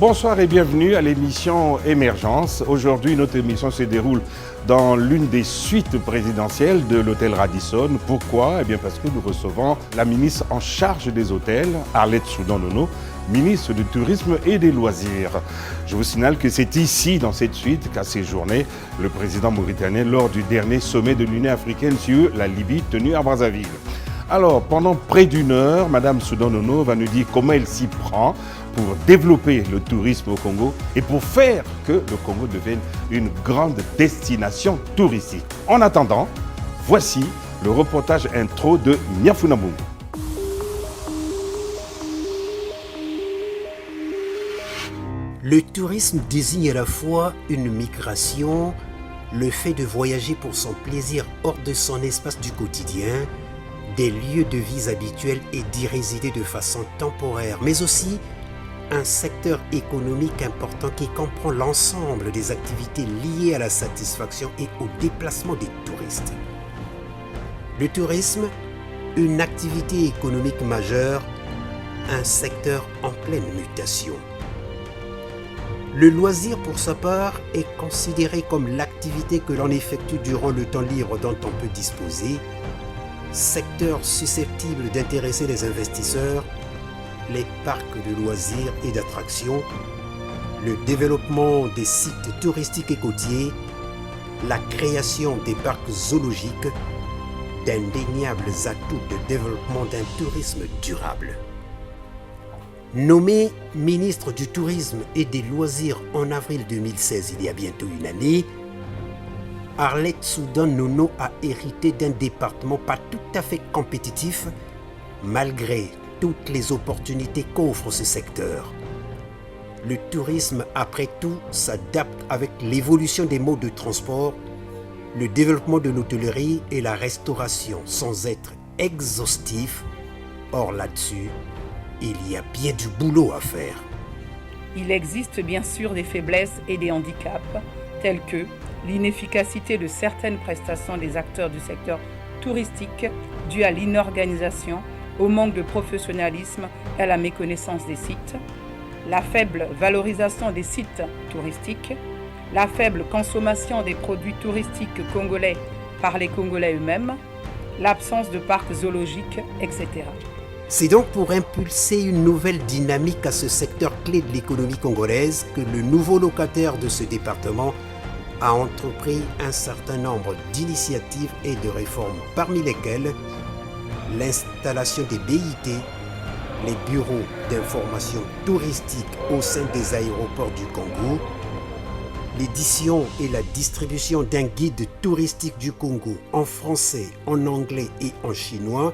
Bonsoir et bienvenue à l'émission Émergence. Aujourd'hui, notre émission se déroule dans l'une des suites présidentielles de l'hôtel Radisson. Pourquoi? Eh bien parce que nous recevons la ministre en charge des hôtels, Arlette Soudan-Nono, ministre du Tourisme et des Loisirs. Je vous signale que c'est ici, dans cette suite, qu'a séjourné le président mauritanien lors du dernier sommet de l'Union africaine sur la Libye tenu à Brazzaville. Alors, pendant près d'une heure, Madame Soudan-Nono va nous dire comment elle s'y prend pour développer le tourisme au Congo et pour faire que le Congo devienne une grande destination touristique. En attendant, voici le reportage intro de Niafuna Mbungu. Le tourisme désigne à la fois une migration, le fait de voyager pour son plaisir hors de son espace du quotidien, des lieux de vie habituels et d'y résider de façon temporaire, mais aussi un secteur économique important qui comprend l'ensemble des activités liées à la satisfaction et au déplacement des touristes. Le tourisme, une activité économique majeure, un secteur en pleine mutation. Le loisir, pour sa part, est considéré comme l'activité que l'on effectue durant le temps libre dont on peut disposer, secteur susceptible d'intéresser les investisseurs, les parcs de loisirs et d'attractions, le développement des sites touristiques et côtiers, la création des parcs zoologiques, d'indéniables atouts de développement d'un tourisme durable. Nommée ministre du Tourisme et des Loisirs en avril 2016, il y a bientôt une année, Arlette Soudan-Nono a hérité d'un département pas tout à fait compétitif, malgré toutes les opportunités qu'offre ce secteur. Le tourisme, après tout, s'adapte avec l'évolution des modes de transport, le développement de l'hôtellerie et la restauration, sans être exhaustif. Or là-dessus, il y a bien du boulot à faire. Il existe bien sûr des faiblesses et des handicaps, tels que l'inefficacité de certaines prestations des acteurs du secteur touristique due à l'inorganisation, au manque de professionnalisme et à la méconnaissance des sites, la faible valorisation des sites touristiques, la faible consommation des produits touristiques congolais par les Congolais eux-mêmes, l'absence de parcs zoologiques, etc. C'est donc pour impulser une nouvelle dynamique à ce secteur clé de l'économie congolaise que le nouveau locataire de ce département a entrepris un certain nombre d'initiatives et de réformes, parmi lesquelles l'installation des BIT, les bureaux d'information touristique au sein des aéroports du Congo, l'édition et la distribution d'un guide touristique du Congo en français, en anglais et en chinois,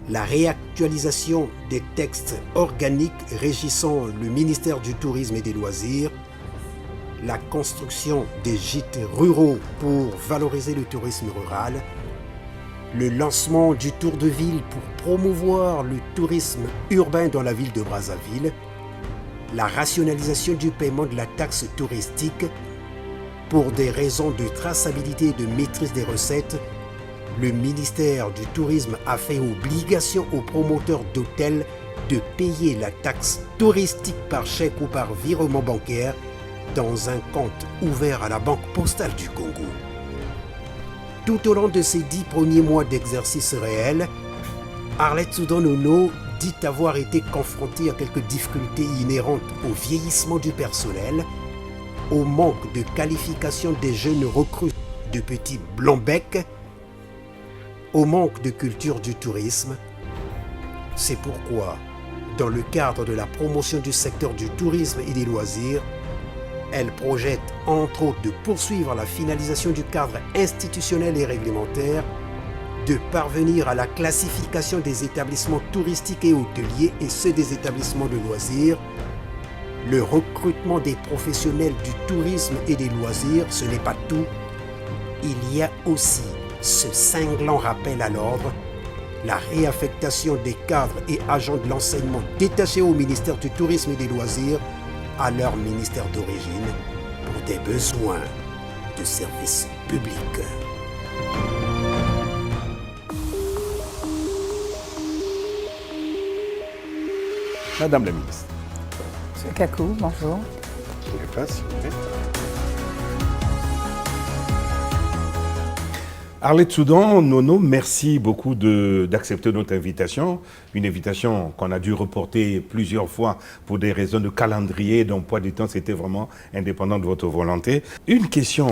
la réactualisation des textes organiques régissant le ministère du Tourisme et des Loisirs, la construction des gîtes ruraux pour valoriser le tourisme rural, le lancement du tour de ville pour promouvoir le tourisme urbain dans la ville de Brazzaville, la rationalisation du paiement de la taxe touristique pour des raisons de traçabilité et de maîtrise des recettes. Le ministère du Tourisme a fait obligation aux promoteurs d'hôtels de payer la taxe touristique par chèque ou par virement bancaire dans un compte ouvert à la Banque postale du Congo. Tout au long de ces 10 premiers mois d'exercice réel, Arlette Soudan-Nono dit avoir été confrontée à quelques difficultés inhérentes au vieillissement du personnel, au manque de qualification des jeunes recrues de petits blancs-becs, au manque de culture du tourisme. C'est pourquoi, dans le cadre de la promotion du secteur du tourisme et des loisirs, elle projette entre autres de poursuivre la finalisation du cadre institutionnel et réglementaire, de parvenir à la classification des établissements touristiques et hôteliers et ceux des établissements de loisirs. Le recrutement des professionnels du tourisme et des loisirs, ce n'est pas tout. Il y a aussi ce cinglant rappel à l'ordre, la réaffectation des cadres et agents de l'enseignement détachés au ministère du Tourisme et des Loisirs à leur ministère d'origine pour des besoins de services publics. Madame la ministre, Monsieur Kakou, bonjour. Arlette Soudan, Nono, merci beaucoup d'accepter notre invitation. Une invitation qu'on a dû reporter plusieurs fois pour des raisons de calendrier, d'emploi du temps, c'était vraiment indépendant de votre volonté. Une question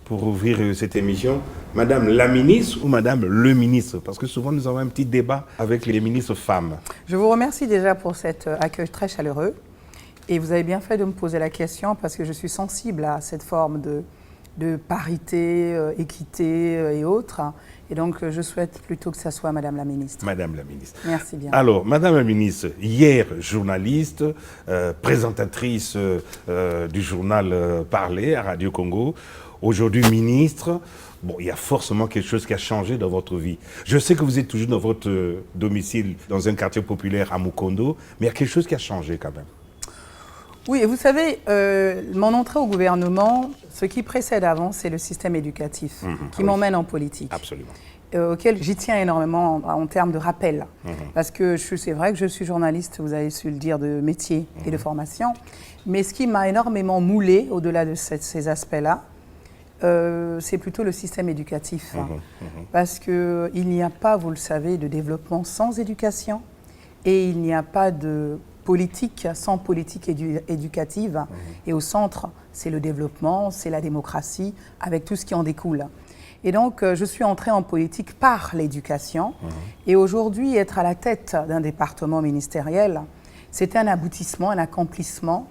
pour ouvrir cette émission. Madame la ministre ou Madame le ministre? Parce que souvent nous avons un petit débat avec les ministres femmes. Je vous remercie déjà pour cet accueil très chaleureux. Et vous avez bien fait de me poser la question parce que je suis sensible à cette forme de parité, équité et autres. Et donc, je souhaite plutôt que ça soit Madame la ministre. Madame la ministre. Merci bien. Alors, Madame la ministre, hier, journaliste, présentatrice du journal Parler à Radio Congo, aujourd'hui ministre. Bon, il y a forcément quelque chose qui a changé dans votre vie. Je sais que vous êtes toujours dans votre domicile, dans un quartier populaire à Mukondo, mais il y a quelque chose qui a changé quand même. Oui, et vous savez, mon entrée au gouvernement, ce qui précède avant, c'est le système éducatif qui m'emmène en politique. Absolument. Auquel j'y tiens énormément en termes de rappel. Parce que c'est vrai que je suis journaliste, vous avez su le dire, de métier et de formation. Mais ce qui m'a énormément moulé, au-delà de ces aspects-là, c'est plutôt le système éducatif. Parce qu'il n'y a pas, vous le savez, de développement sans éducation. Et il n'y a pas de politique sans politique éducative. Et au centre, c'est le développement, c'est la démocratie, avec tout ce qui en découle. Et donc, je suis entrée en politique par l'éducation. Et aujourd'hui, être à la tête d'un département ministériel, c'est un aboutissement, un accomplissement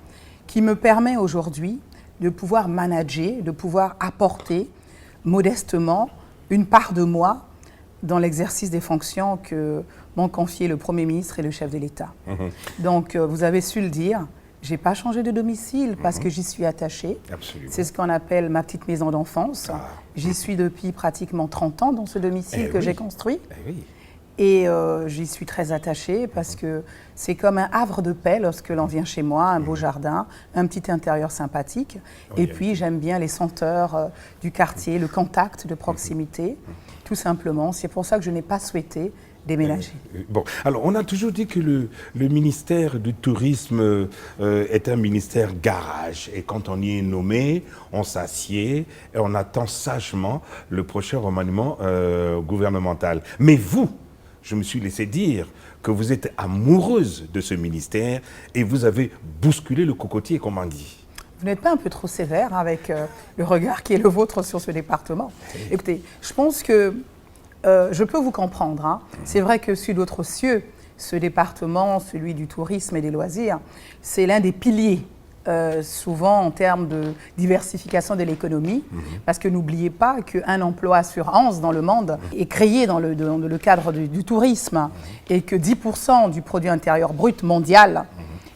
qui me permet aujourd'hui de pouvoir manager, de pouvoir apporter modestement une part de moi dans l'exercice des fonctions que m'ont confié le Premier ministre et le chef de l'État. Donc, vous avez su le dire, je n'ai pas changé de domicile parce que j'y suis attachée. C'est ce qu'on appelle ma petite maison d'enfance. J'y suis depuis pratiquement 30 ans dans ce domicile que j'ai construit. Et j'y suis très attachée parce que c'est comme un havre de paix lorsque l'on vient chez moi, un beau jardin, un petit intérieur sympathique. Et puis j'aime bien les senteurs du quartier, le contact de proximité, tout simplement. C'est pour ça que je n'ai pas souhaité déménager. Bon, alors on a toujours dit que le ministère du Tourisme est un ministère garage. Et quand on y est nommé, on s'assied et on attend sagement le prochain remaniement gouvernemental. Mais vous, je me suis laissé dire que vous êtes amoureuse de ce ministère et vous avez bousculé le cocotier, comme on dit. Vous n'êtes pas un peu trop sévère avec le regard qui est le vôtre sur ce département? Écoutez, je pense que je peux vous comprendre. Hein. C'est vrai que sur d'autres cieux, ce département, celui du tourisme et des loisirs, c'est l'un des piliers, souvent en termes de diversification de l'économie, parce que n'oubliez pas qu'un emploi sur 11 dans le monde est créé dans le cadre du tourisme, et que 10% du produit intérieur brut mondial,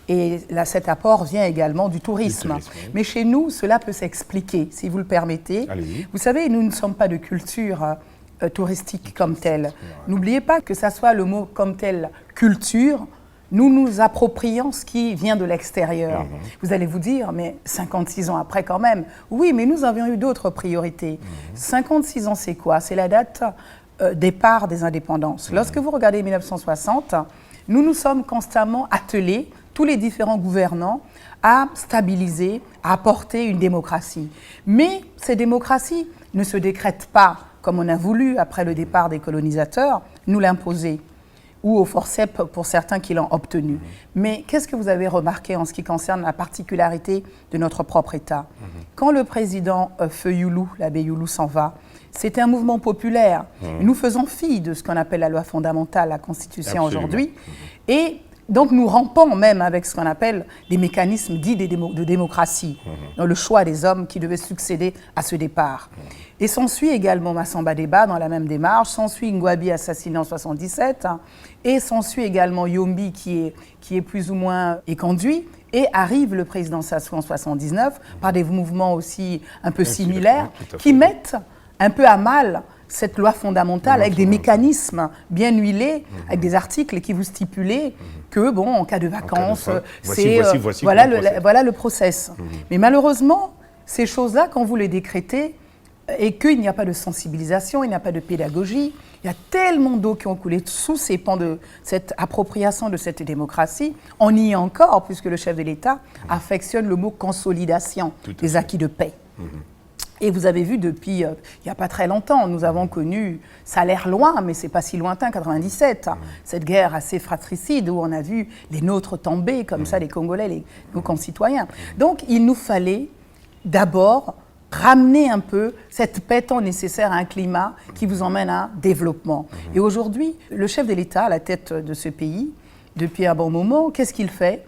et là, cet apport vient également du tourisme. Mais chez nous, cela peut s'expliquer, si vous le permettez. Allez-y. Vous savez, nous ne sommes pas de culture touristique comme telle. N'oubliez pas que ça soit le mot comme tel, culture, nous nous approprions ce qui vient de l'extérieur. Vous allez vous dire, mais 56 ans après quand même. Oui, mais nous avions eu d'autres priorités. 56 ans, c'est quoi? C'est la date départ des indépendances. Lorsque vous regardez 1960, nous nous sommes constamment attelés, tous les différents gouvernants, à stabiliser, à apporter une démocratie. Mais ces démocraties ne se décrètent pas comme on a voulu, après le départ des colonisateurs, nous l'imposer, ou au forceps pour certains qui l'ont obtenu. Mais qu'est-ce que vous avez remarqué en ce qui concerne la particularité de notre propre État? Quand le président Feu Youlou, l'abbé Youlou s'en va, c'est un mouvement populaire. Nous faisons fi de ce qu'on appelle la loi fondamentale, la Constitution aujourd'hui, et donc nous rampons même avec ce qu'on appelle des mécanismes dits de démocratie, dans le choix des hommes qui devaient succéder à ce départ. Et s'ensuit également Massamba Deba dans la même démarche, s'ensuit Ngouabi assassiné en 77, et s'ensuit également Yombi qui est plus ou moins conduit, et arrive le président Sassou en 79 par des mouvements aussi un peu similaires qui mettent un peu à mal cette loi fondamentale avec des mécanismes bien huilés, avec des articles qui vous stipulaient que, bon, en cas de vacances, voilà le process. Mais malheureusement, ces choses-là, quand vous les décrétez, et qu'il n'y a pas de sensibilisation, il n'y a pas de pédagogie. Il y a tellement d'eau qui ont coulé sous ces pans de cette appropriation de cette démocratie. On y est encore, puisque le chef de l'État affectionne le mot consolidation des acquis de paix. Et vous avez vu depuis, il n'y a pas très longtemps, nous avons connu, ça a l'air loin, mais ce n'est pas si lointain, 97, cette guerre assez fratricide où on a vu les nôtres tomber, comme ça, les Congolais, nos concitoyens. Donc, il nous fallait d'abord ramener un peu cette paix tant nécessaire à un climat qui vous emmène à un développement. Et aujourd'hui, le chef de l'État, à la tête de ce pays, depuis un bon moment, qu'est-ce qu'il fait ?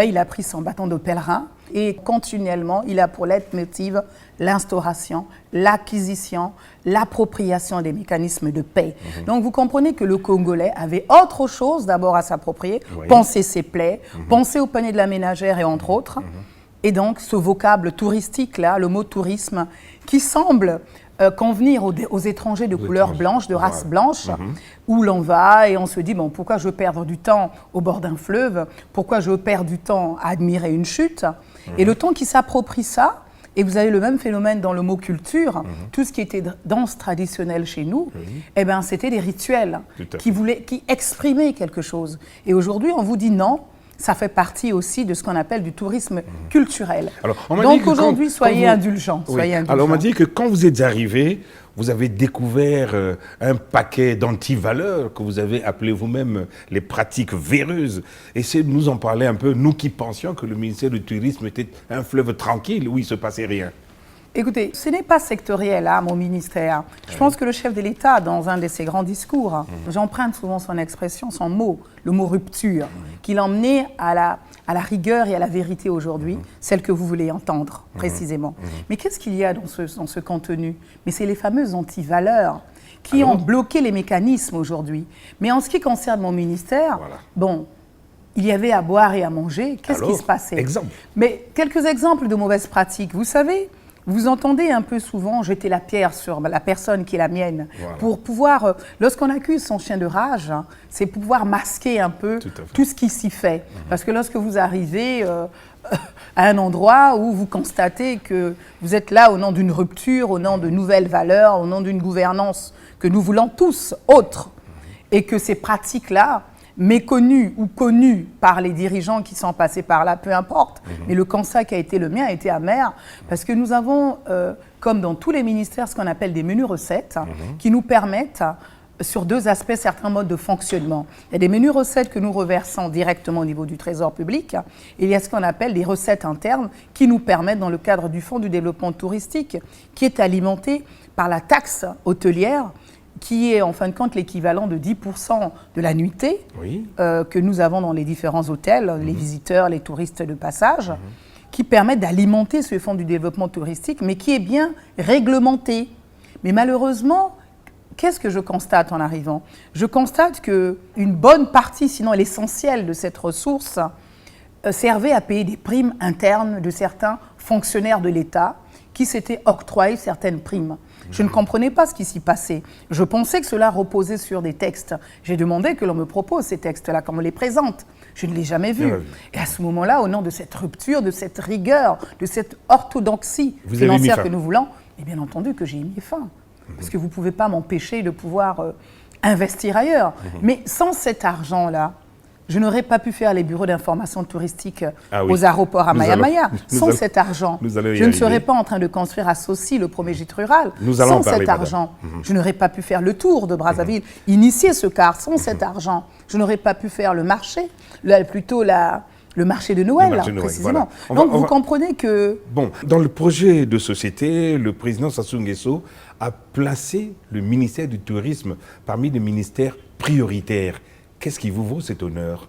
Il a pris son bâton de pèlerin et continuellement, il a pour leitmotiv l'instauration, l'acquisition, l'appropriation des mécanismes de paix. Donc vous comprenez que le Congolais avait autre chose d'abord à s'approprier, penser ses plaies, penser au panier de la ménagère et entre autres. Et donc ce vocable touristique-là, le mot tourisme, qui semble convenir aux étrangers de couleur blanche, de race blanche, où l'on va et on se dit, pourquoi je veux perdre du temps au bord d'un fleuve, pourquoi je veux perdre du temps à admirer une chute. Et le temps qui s'approprie ça, et vous avez le même phénomène dans le mot culture, tout ce qui était danse traditionnelle chez nous, c'était des rituels qui exprimaient quelque chose. Et aujourd'hui, on vous dit non, ça fait partie aussi de ce qu'on appelle du tourisme culturel. Alors, donc aujourd'hui, soyez indulgents. Alors on m'a dit que quand vous êtes arrivé, vous avez découvert un paquet d'antivaleurs que vous avez appelé vous-même les pratiques véreuses. Essayez de nous en parler un peu, nous qui pensions que le ministère du Tourisme était un fleuve tranquille où il ne se passait rien. Écoutez, ce n'est pas sectoriel, mon ministère. Je pense que le chef de l'État, dans un de ses grands discours, j'emprunte souvent son expression, son mot, le mot rupture, qu'il emmenait à la rigueur et à la vérité aujourd'hui, celle que vous voulez entendre précisément. Mais qu'est-ce qu'il y a dans ce contenu ? Mais c'est les fameuses antivaleurs qui ont bloqué les mécanismes aujourd'hui. Mais en ce qui concerne mon ministère, il y avait à boire et à manger. Qu'est-ce qui se passait ? Exemple. Mais quelques exemples de mauvaises pratiques. Vous savez, vous entendez un peu souvent jeter la pierre sur la personne qui est la mienne pour pouvoir, lorsqu'on accuse son chien de rage, c'est pouvoir masquer un peu tout ce qui s'y fait. Parce que lorsque vous arrivez à un endroit où vous constatez que vous êtes là au nom d'une rupture, au nom de nouvelles valeurs, au nom d'une gouvernance que nous voulons tous autre, et que ces pratiques-là, méconnues ou connues par les dirigeants qui sont passés par là, peu importe. Mais le constat qui a été le mien a été amer parce que nous avons, comme dans tous les ministères, ce qu'on appelle des menus recettes qui nous permettent, sur deux aspects, certains modes de fonctionnement. Il y a des menus recettes que nous reversons directement au niveau du Trésor public et il y a ce qu'on appelle des recettes internes qui nous permettent, dans le cadre du Fonds du développement touristique, qui est alimenté par la taxe hôtelière, qui est en fin de compte l'équivalent de 10% de la nuitée que nous avons dans les différents hôtels, les visiteurs, les touristes de passage, qui permettent d'alimenter ce fonds du développement touristique, mais qui est bien réglementé. Mais malheureusement, qu'est-ce que je constate en arrivant ? Je constate qu'une bonne partie, sinon l'essentiel de cette ressource, servait à payer des primes internes de certains fonctionnaires de l'État qui s'étaient octroyés certaines primes. Je ne comprenais pas ce qui s'y passait. Je pensais que cela reposait sur des textes. J'ai demandé que l'on me propose ces textes-là, qu'on me les présente. Je ne l'ai jamais vu. Et à ce moment-là, au nom de cette rupture, de cette rigueur, de cette orthodoxie financière que nous voulons, et bien entendu que j'ai mis fin. Parce que vous ne pouvez pas m'empêcher de pouvoir investir ailleurs. Mais sans cet argent-là, je n'aurais pas pu faire les bureaux d'information touristique aux aéroports à Maya-Maya. Sans cet argent, je ne serais pas en train de construire à Saucy le premier gîte rural. Sans cet argent, je n'aurais pas pu faire le tour de Brazzaville, initier ce quart. Sans cet argent, je n'aurais pas pu faire le marché, le marché de Noël, précisément. Donc vous comprenez que... Dans le projet de société, le président Sassou Nguesso a placé le ministère du Tourisme parmi les ministères prioritaires. Qu'est-ce qui vous vaut cet honneur ?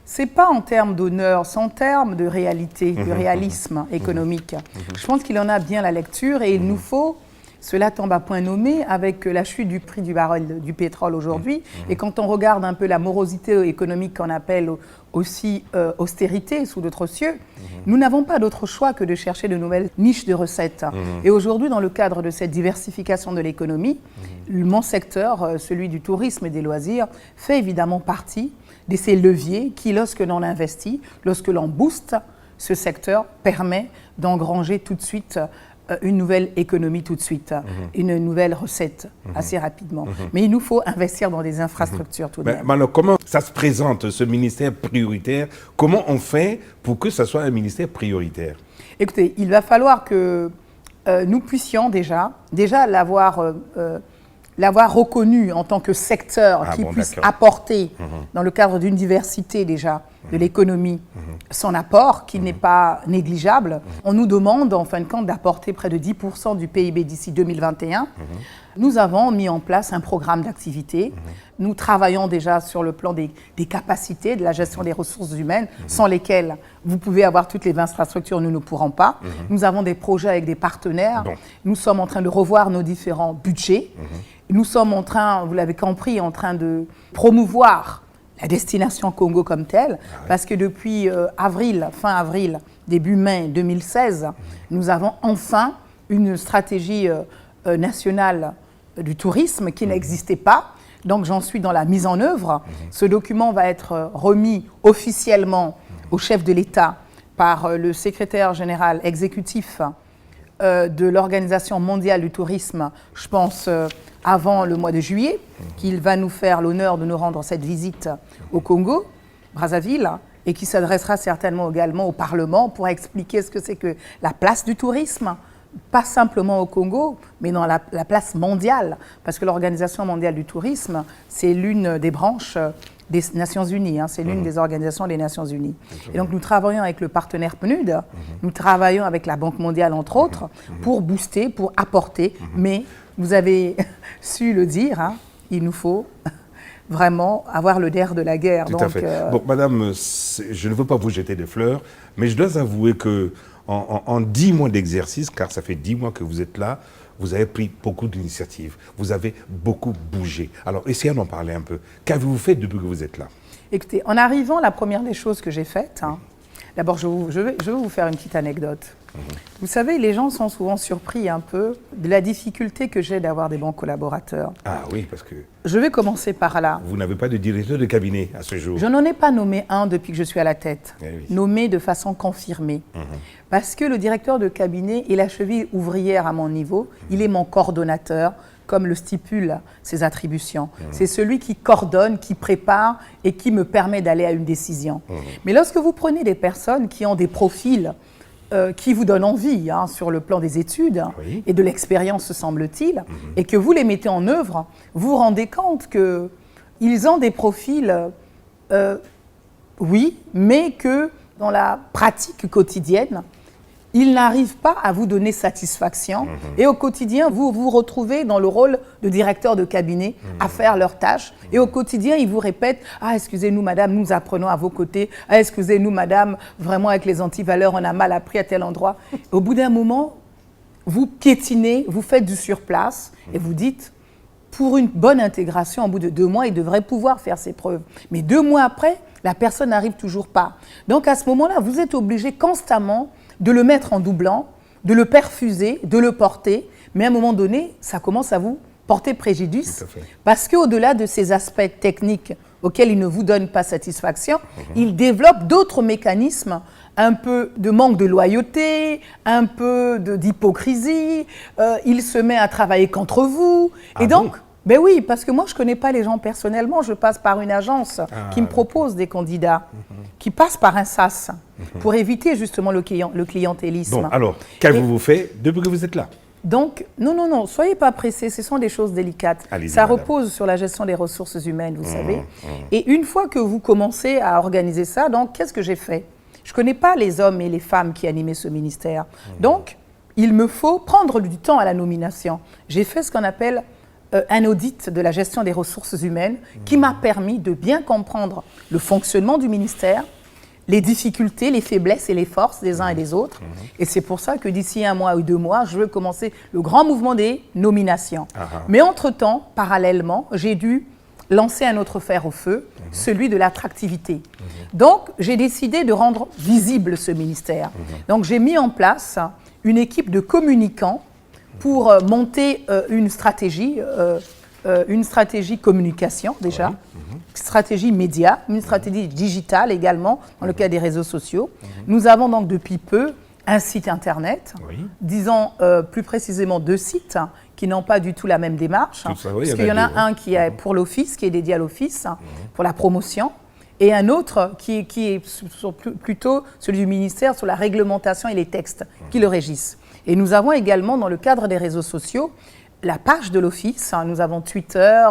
Ce n'est pas en termes d'honneur, c'est en termes de réalité, de réalisme économique. Je pense qu'il en a bien la lecture et il nous faut, cela tombe à point nommé, avec la chute du prix du baril du pétrole aujourd'hui. Et quand on regarde un peu la morosité économique qu'on appelle aussi austérité sous d'autres cieux, nous n'avons pas d'autre choix que de chercher de nouvelles niches de recettes. Et aujourd'hui, dans le cadre de cette diversification de l'économie, mon secteur, celui du tourisme et des loisirs, fait évidemment partie de ces leviers qui, lorsque l'on investit, lorsque l'on booste, ce secteur permet d'engranger tout de suite une nouvelle économie tout de suite, une nouvelle recette assez rapidement. Mais il nous faut investir dans des infrastructures tout de même. Alors, comment ça se présente, ce ministère prioritaire? Comment on fait pour que ça soit un ministère prioritaire? Écoutez, il va falloir que nous puissions déjà l'avoir reconnu en tant que secteur qui puisse apporter, dans le cadre d'une diversité déjà de l'économie, son apport, qui n'est pas négligeable. On nous demande, en fin de compte, d'apporter près de 10% du PIB d'ici 2021. Nous avons mis en place un programme d'activité. Nous travaillons déjà sur le plan des capacités, de la gestion des ressources humaines, sans lesquelles vous pouvez avoir toutes les infrastructures, nous ne pourrons pas. Nous avons des projets avec des partenaires. Nous sommes en train de revoir nos différents budgets. Nous sommes en train, vous l'avez compris, en train de promouvoir la destination Congo comme telle, parce que depuis fin avril, début mai 2016, nous avons enfin une stratégie nationale du tourisme qui n'existait pas. Donc j'en suis dans la mise en œuvre. Ce document va être remis officiellement au chef de l'État par le secrétaire général exécutif de l'Organisation mondiale du tourisme, je pense, avant le mois de juillet, qu'il va nous faire l'honneur de nous rendre cette visite au Congo, Brazzaville, et qui s'adressera certainement également au Parlement pour expliquer ce que c'est que la place du tourisme, pas simplement au Congo, mais dans la place mondiale, parce que l'Organisation mondiale du tourisme, c'est l'une des branches des Nations Unies, c'est l'une des organisations des Nations Unies. Et donc nous travaillons avec le partenaire PNUD, nous travaillons avec la Banque mondiale entre autres, pour booster, pour apporter, mais vous avez su le dire, il nous faut vraiment avoir le nerf de la guerre. Tout à fait. Bon, madame, je ne veux pas vous jeter des fleurs, mais je dois avouer que en 10 mois d'exercice, car ça fait 10 mois que vous êtes là, vous avez pris beaucoup d'initiatives, vous avez beaucoup bougé. Alors, essayez d'en parler un peu. Qu'avez-vous fait depuis que vous êtes là? Écoutez, en arrivant, la première des choses que j'ai faites, d'abord, je vais vous faire une petite anecdote. Vous savez, les gens sont souvent surpris un peu de la difficulté que j'ai d'avoir des bons collaborateurs. Ah oui, parce que... Je vais commencer par là. Vous n'avez pas de directeur de cabinet à ce jour. Je n'en ai pas nommé un depuis que je suis à la tête, nommé de façon confirmée. Parce que le directeur de cabinet est la cheville ouvrière à mon niveau, il est mon coordonnateur, comme le stipulent ses attributions. C'est celui qui coordonne, qui prépare et qui me permet d'aller à une décision. Mais lorsque vous prenez des personnes qui ont des profils qui vous donnent envie sur le plan des études et de l'expérience, semble-t-il, et que vous les mettez en œuvre, vous vous rendez compte qu'ils ont des profils, oui, mais que dans la pratique quotidienne, ils n'arrivent pas à vous donner satisfaction. Et au quotidien, vous vous retrouvez dans le rôle de directeur de cabinet à faire leurs tâches. Et au quotidien, ils vous répètent « Ah, excusez-nous, madame, nous apprenons à vos côtés. Ah, excusez-nous, madame, vraiment, avec les antivaleurs, on a mal appris à tel endroit. » Au bout d'un moment, vous piétinez, vous faites du surplace et vous dites « Pour une bonne intégration, au bout de 2 mois, il devrait pouvoir faire ses preuves. » Mais 2 mois après, la personne n'arrive toujours pas. Donc, à ce moment-là, vous êtes obligé constamment de le mettre en doublant, de le perfuser, de le porter. Mais à un moment donné, ça commence à vous porter préjudice. Parce qu'au-delà de ces aspects techniques auxquels il ne vous donne pas satisfaction, il développe d'autres mécanismes, un peu de manque de loyauté, un peu d'hypocrisie. Il se met à travailler contre vous. Et donc, ben oui, parce que moi, je ne connais pas les gens personnellement. Je passe par une agence qui me propose des candidats, qui passent par un SAS, pour éviter justement le clientélisme. Bon, alors, qu'avez-vous fait depuis que vous êtes là? Donc, non, soyez pas pressés, ce sont des choses délicates. Ça repose sur la gestion des ressources humaines, vous savez. Et une fois que vous commencez à organiser ça, donc, qu'est-ce que j'ai fait? Je ne connais pas les hommes et les femmes qui animaient ce ministère. Donc, il me faut prendre du temps à la nomination. J'ai fait ce qu'on appelle un audit de la gestion des ressources humaines qui m'a permis de bien comprendre le fonctionnement du ministère, les difficultés, les faiblesses et les forces des uns et des autres. Et c'est pour ça que d'ici 1 mois ou 2 mois, je veux commencer le grand mouvement des nominations. Mais entre-temps, parallèlement, j'ai dû lancer un autre fer au feu, celui de l'attractivité. Donc, j'ai décidé de rendre visible ce ministère. Donc, j'ai mis en place une équipe de communicants pour monter une stratégie communication déjà, stratégie média, une stratégie digitale également dans le cas des réseaux sociaux. Nous avons donc depuis peu un site internet, Oui. disons plus précisément 2 sites qui n'ont pas du tout la même démarche. Tout ça, oui, parce qu'il y en a un qui est pour l'Office, qui est dédié à l'Office, pour la promotion, et un autre qui est plutôt celui du ministère sur la réglementation et les textes qui le régissent. Et nous avons également, dans le cadre des réseaux sociaux, la page de l'Office. Nous avons Twitter,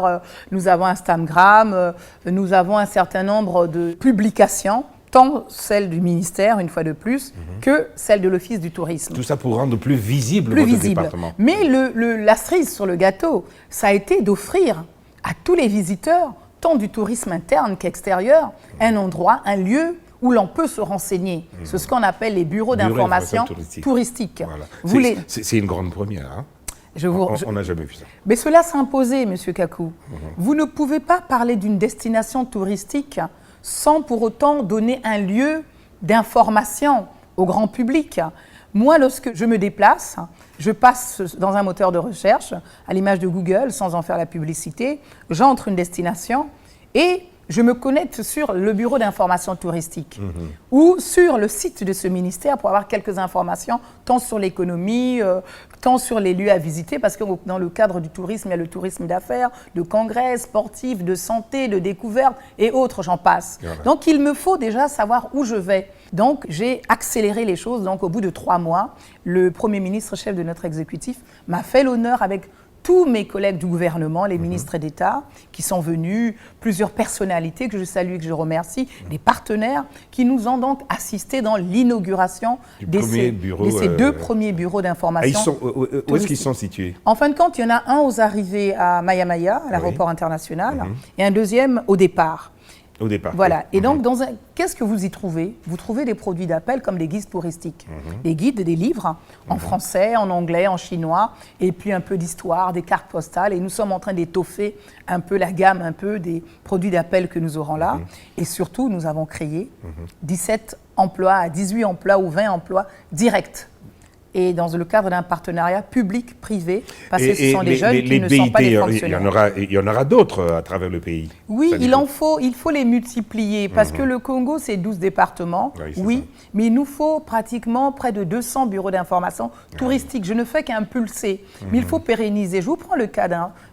nous avons Instagram, nous avons un certain nombre de publications, tant celle du ministère, une fois de plus, que celle de l'Office du tourisme. Tout ça pour rendre plus visible votre département. Mais la cerise sur le gâteau, ça a été d'offrir à tous les visiteurs, tant du tourisme interne qu'extérieur, un endroit, un lieu où l'on peut se renseigner. C'est ce qu'on appelle les bureaux d'information touristiques. Voilà. C'est une grande première. Hein. On n'a jamais vu ça. Mais cela s'est imposé, M. Kakou. Vous ne pouvez pas parler d'une destination touristique sans pour autant donner un lieu d'information au grand public. Moi, lorsque je me déplace, je passe dans un moteur de recherche, à l'image de Google, sans en faire la publicité, j'entre une destination et je me connecte sur le bureau d'information touristique ou sur le site de ce ministère pour avoir quelques informations, tant sur l'économie, tant sur les lieux à visiter, parce que dans le cadre du tourisme, il y a le tourisme d'affaires, de congrès, sportifs, de santé, de découverte et autres, j'en passe. Voilà. Donc, il me faut déjà savoir où je vais. Donc, j'ai accéléré les choses. Donc, au bout de 3 mois, le Premier ministre, chef de notre exécutif, m'a fait l'honneur avec tous mes collègues du gouvernement, les ministres d'État qui sont venus, plusieurs personnalités que je salue et que je remercie, des partenaires qui nous ont donc assistés dans l'inauguration de ces 2 premiers bureaux d'information. Où est-ce qu'ils sont situés? En fin de compte, il y en a un aux arrivées à Maya, à l'aéroport international, et un deuxième au départ. Au départ. Voilà. Et donc, qu'est-ce que vous y trouvez? Vous trouvez des produits d'appel comme des guides touristiques. Des guides, des livres en français, en anglais, en chinois, et puis un peu d'histoire, des cartes postales. Et nous sommes en train d'étoffer un peu la gamme, un peu des produits d'appel que nous aurons là. Et surtout, nous avons créé 17 emplois, 18 emplois ou 20 emplois directs. Et dans le cadre d'un partenariat public-privé, parce que ce sont des jeunes qui ne sont pas des fonctionnaires. Il y en aura d'autres à travers le pays. Oui, il faut les multiplier, parce que le Congo, c'est 12 départements, mais il nous faut pratiquement près de 200 bureaux d'information touristiques. Je ne fais qu'impulser, mais il faut pérenniser. Je vous prends le cas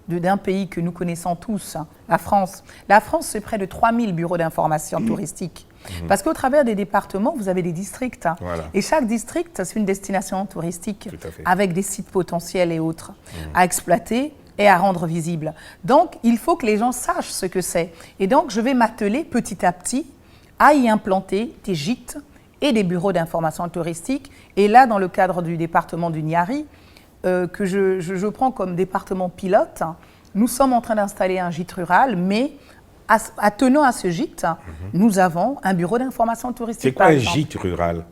d'un pays que nous connaissons tous, la France. La France, c'est près de 3000 bureaux d'information touristiques. Parce qu'au travers des départements, vous avez des districts. Voilà. Et chaque district, c'est une destination touristique avec des sites potentiels et autres à exploiter et à rendre visibles. Donc, il faut que les gens sachent ce que c'est. Et donc, je vais m'atteler petit à petit à y implanter des gîtes et des bureaux d'information touristique. Et là, dans le cadre du département du Niari, que je prends comme département pilote, nous sommes en train d'installer un gîte rural, mais attenant à ce gîte, nous avons un bureau d'information touristique. C'est quoi un gîte rural?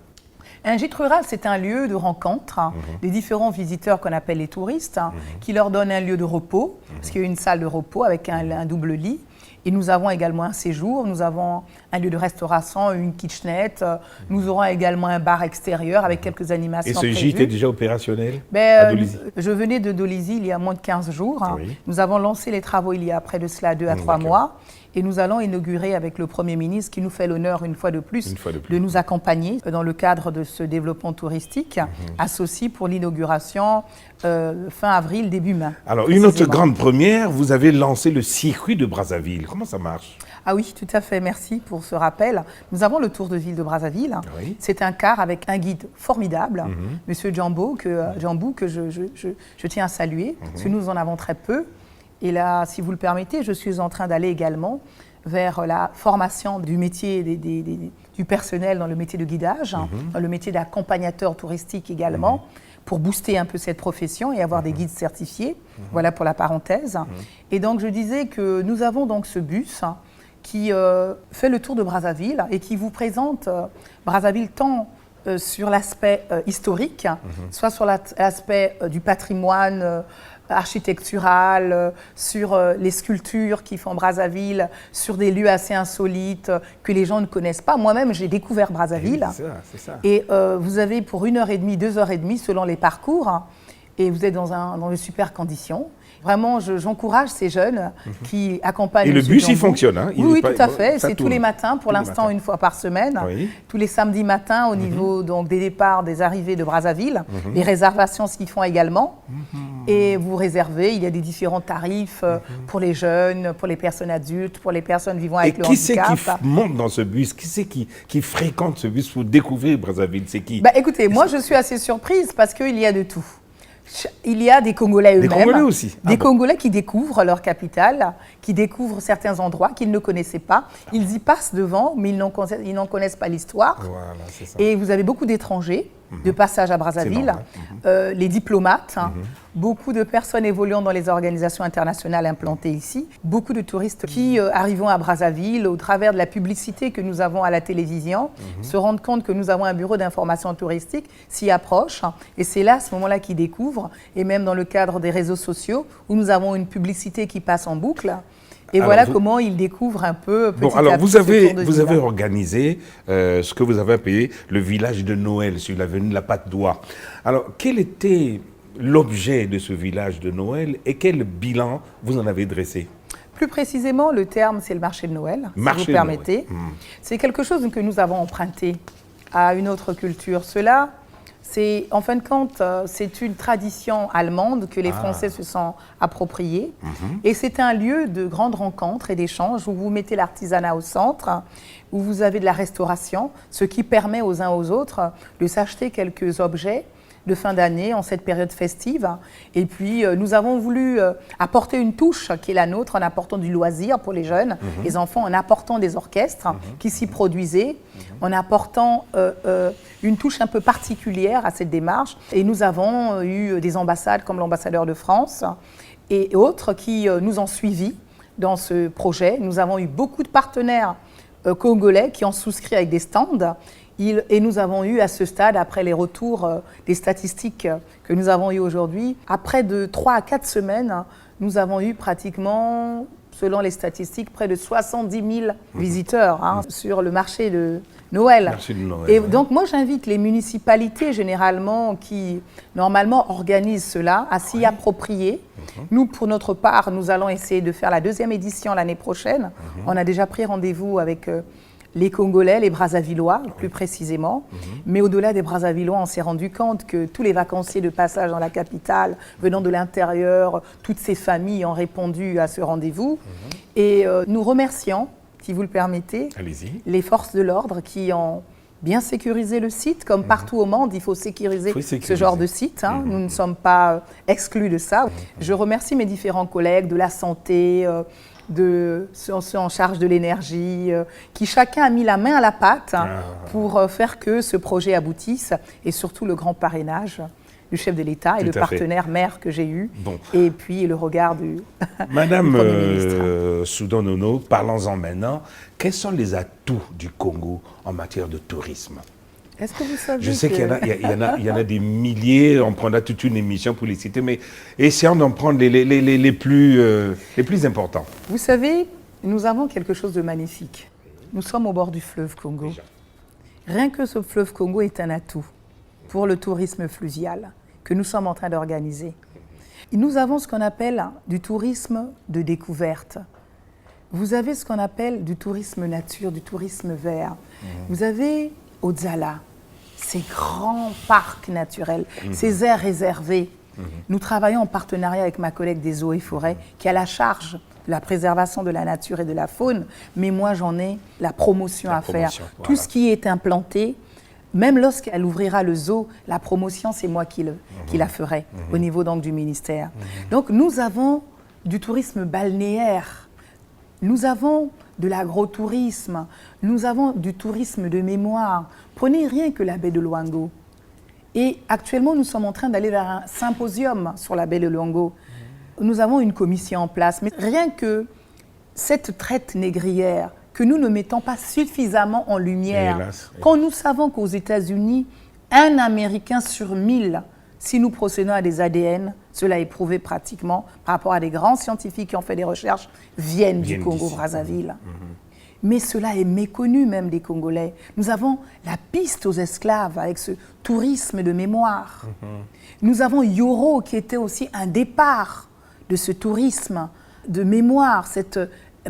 Un gîte rural, c'est un lieu de rencontre des différents visiteurs qu'on appelle les touristes, qui leur donne un lieu de repos, parce qu'il y a une salle de repos avec un double lit. Et nous avons également un séjour, nous avons un lieu de restauration, une kitchenette, nous aurons également un bar extérieur avec quelques animations prévues. Et ce gîte est déjà opérationnel à Dolisie? Je venais de Dolisie il y a moins de 15 jours. Nous avons lancé les travaux il y a près de cela 2 à 3 mois. Et nous allons inaugurer avec le Premier ministre qui nous fait l'honneur une fois de plus de nous accompagner dans le cadre de ce développement touristique, associé pour l'inauguration fin avril, début mai. Alors, une autre grande première, vous avez lancé le circuit de Brazzaville. Comment ça marche? Ah oui, tout à fait, merci pour ce rappel. Nous avons le Tour de ville de Brazzaville. C'est un car avec un guide formidable, Monsieur Djambou, que je tiens à saluer, parce que nous en avons très peu. Et là, si vous le permettez, je suis en train d'aller également vers la formation du métier du personnel dans le métier de guidage, dans le métier d'accompagnateur touristique également, pour booster un peu cette profession et avoir des guides certifiés. Voilà pour la parenthèse. Et donc, je disais que nous avons donc ce bus qui fait le tour de Brazzaville et qui vous présente Brazzaville tant sur l'aspect historique, soit sur l'aspect du patrimoine architectural, sur les sculptures qui font Brazzaville, sur des lieux assez insolites que les gens ne connaissent pas. Moi-même, j'ai découvert Brazzaville. C'est ça. Et vous avez pour 1h30, 2h30, selon les parcours, et vous êtes dans de super conditions. Vraiment, j'encourage ces jeunes qui accompagnent. Et le bus, il fonctionne, hein? Oui, tout à fait. C'est tous les matins, pour l'instant, une fois par semaine. Oui. Tous les samedis matins, au niveau donc, des départs, des arrivées de Brazzaville. Les réservations s'y font également. Et vous réservez, il y a des différents tarifs pour les jeunes, pour les personnes adultes, pour les personnes vivant avec le handicap. Et qui c'est qui monte dans ce bus? Qui c'est qui fréquente ce bus pour découvrir Brazzaville? C'est qui? Écoutez, moi, je suis assez surprise parce qu'il y a de tout. Il y a des Congolais eux-mêmes, des Congolais aussi. Congolais qui découvrent leur capitale, qui découvrent certains endroits qu'ils ne connaissaient pas. Ils y passent devant, mais ils n'en connaissent pas l'histoire. Voilà, c'est ça. Et vous avez beaucoup d'étrangers de passage à Brazzaville, les diplomates, beaucoup de personnes évoluant dans les organisations internationales implantées ici, beaucoup de touristes qui, arrivant à Brazzaville, au travers de la publicité que nous avons à la télévision, se rendent compte que nous avons un bureau d'information touristique, s'y approchent, et c'est là, à ce moment-là, qu'ils découvrent, et même dans le cadre des réseaux sociaux, où nous avons une publicité qui passe en boucle. Et alors voilà comment ils découvrent un peu petit à petit. Vous avez organisé ce que vous avez appelé le village de Noël sur l'avenue de la Patte d'Oie. Alors, quel était l'objet de ce village de Noël et quel bilan vous en avez dressé? Plus précisément, le terme, c'est le marché de Noël, si vous permettez. C'est quelque chose que nous avons emprunté à une autre culture. Cela, c'est, en fin de compte, c'est une tradition allemande que les Français se sont appropriée. Et c'est un lieu de grandes rencontres et d'échanges où vous mettez l'artisanat au centre, où vous avez de la restauration, ce qui permet aux uns aux autres de s'acheter quelques objets de fin d'année en cette période festive. Et puis, nous avons voulu apporter une touche qui est la nôtre en apportant du loisir pour les jeunes, les enfants, en apportant des orchestres qui s'y produisaient, en apportant une touche un peu particulière à cette démarche. Et nous avons eu des ambassades comme l'ambassadeur de France et autres qui nous ont suivis dans ce projet. Nous avons eu beaucoup de partenaires congolais qui ont souscrit avec des stands. Et nous avons eu à ce stade, après les retours des statistiques que nous avons eues aujourd'hui, après de 3 à 4 semaines, nous avons eu pratiquement, selon les statistiques, près de 70 000 visiteurs sur le marché de Noël. Et donc moi j'invite les municipalités généralement qui normalement organisent cela à s'y approprier. Nous pour notre part, nous allons essayer de faire la 2e édition l'année prochaine. On a déjà pris rendez-vous avec les Congolais, les Brazzavillois, plus précisément. Mais au-delà des Brazzavillois, on s'est rendu compte que tous les vacanciers de passage dans la capitale, venant de l'intérieur, toutes ces familles ont répondu à ce rendez-vous. Et nous remercions, si vous le permettez, les forces de l'ordre qui ont bien sécurisé le site. Comme partout au monde, il faut sécuriser ce genre de site. Nous ne sommes pas exclus de ça. Je remercie mes différents collègues de la santé, de ceux en charge de l'énergie, qui chacun a mis la main à la pâte pour faire que ce projet aboutisse, et surtout le grand parrainage du chef de l'État et le partenaire maire que j'ai eu, et puis le regard du Madame Premier ministre. Soudan Nono, parlons-en maintenant. Quels sont les atouts du Congo en matière de tourisme? Est-ce que vous savez Je sais qu'il y en a des milliers, on prendra toute une émission pour les citer, mais essayons d'en prendre les plus importants. Vous savez, nous avons quelque chose de magnifique. Nous sommes au bord du fleuve Congo. Rien que ce fleuve Congo est un atout pour le tourisme fluvial que nous sommes en train d'organiser. Nous avons ce qu'on appelle du tourisme de découverte. Vous avez ce qu'on appelle du tourisme nature, du tourisme vert. Vous avez Ozala, ces grands parcs naturels, ces aires réservées. Nous travaillons en partenariat avec ma collègue des eaux et forêts qui a la charge de la préservation de la nature et de la faune, mais moi j'en ai la promotion à faire. Voilà. Tout ce qui est implanté, même lorsqu'elle ouvrira le zoo, la promotion c'est moi qui la ferai au niveau donc du ministère. Donc nous avons du tourisme balnéaire, nous avons de l'agrotourisme, nous avons du tourisme de mémoire. Prenez rien que la baie de Luango. Et actuellement, nous sommes en train d'aller vers un symposium sur la baie de Luango. Nous avons une commission en place, mais rien que cette traite négrière que nous ne mettons pas suffisamment en lumière, quand nous savons qu'aux États-Unis, un Américain sur 1000, si nous procédons à des ADN, cela est prouvé pratiquement par rapport à des grands scientifiques qui ont fait des recherches, viennent du Congo-Brazzaville. Mais cela est méconnu même des Congolais. Nous avons la piste aux esclaves avec ce tourisme de mémoire. Nous avons Yoro qui était aussi un départ de ce tourisme de mémoire, cette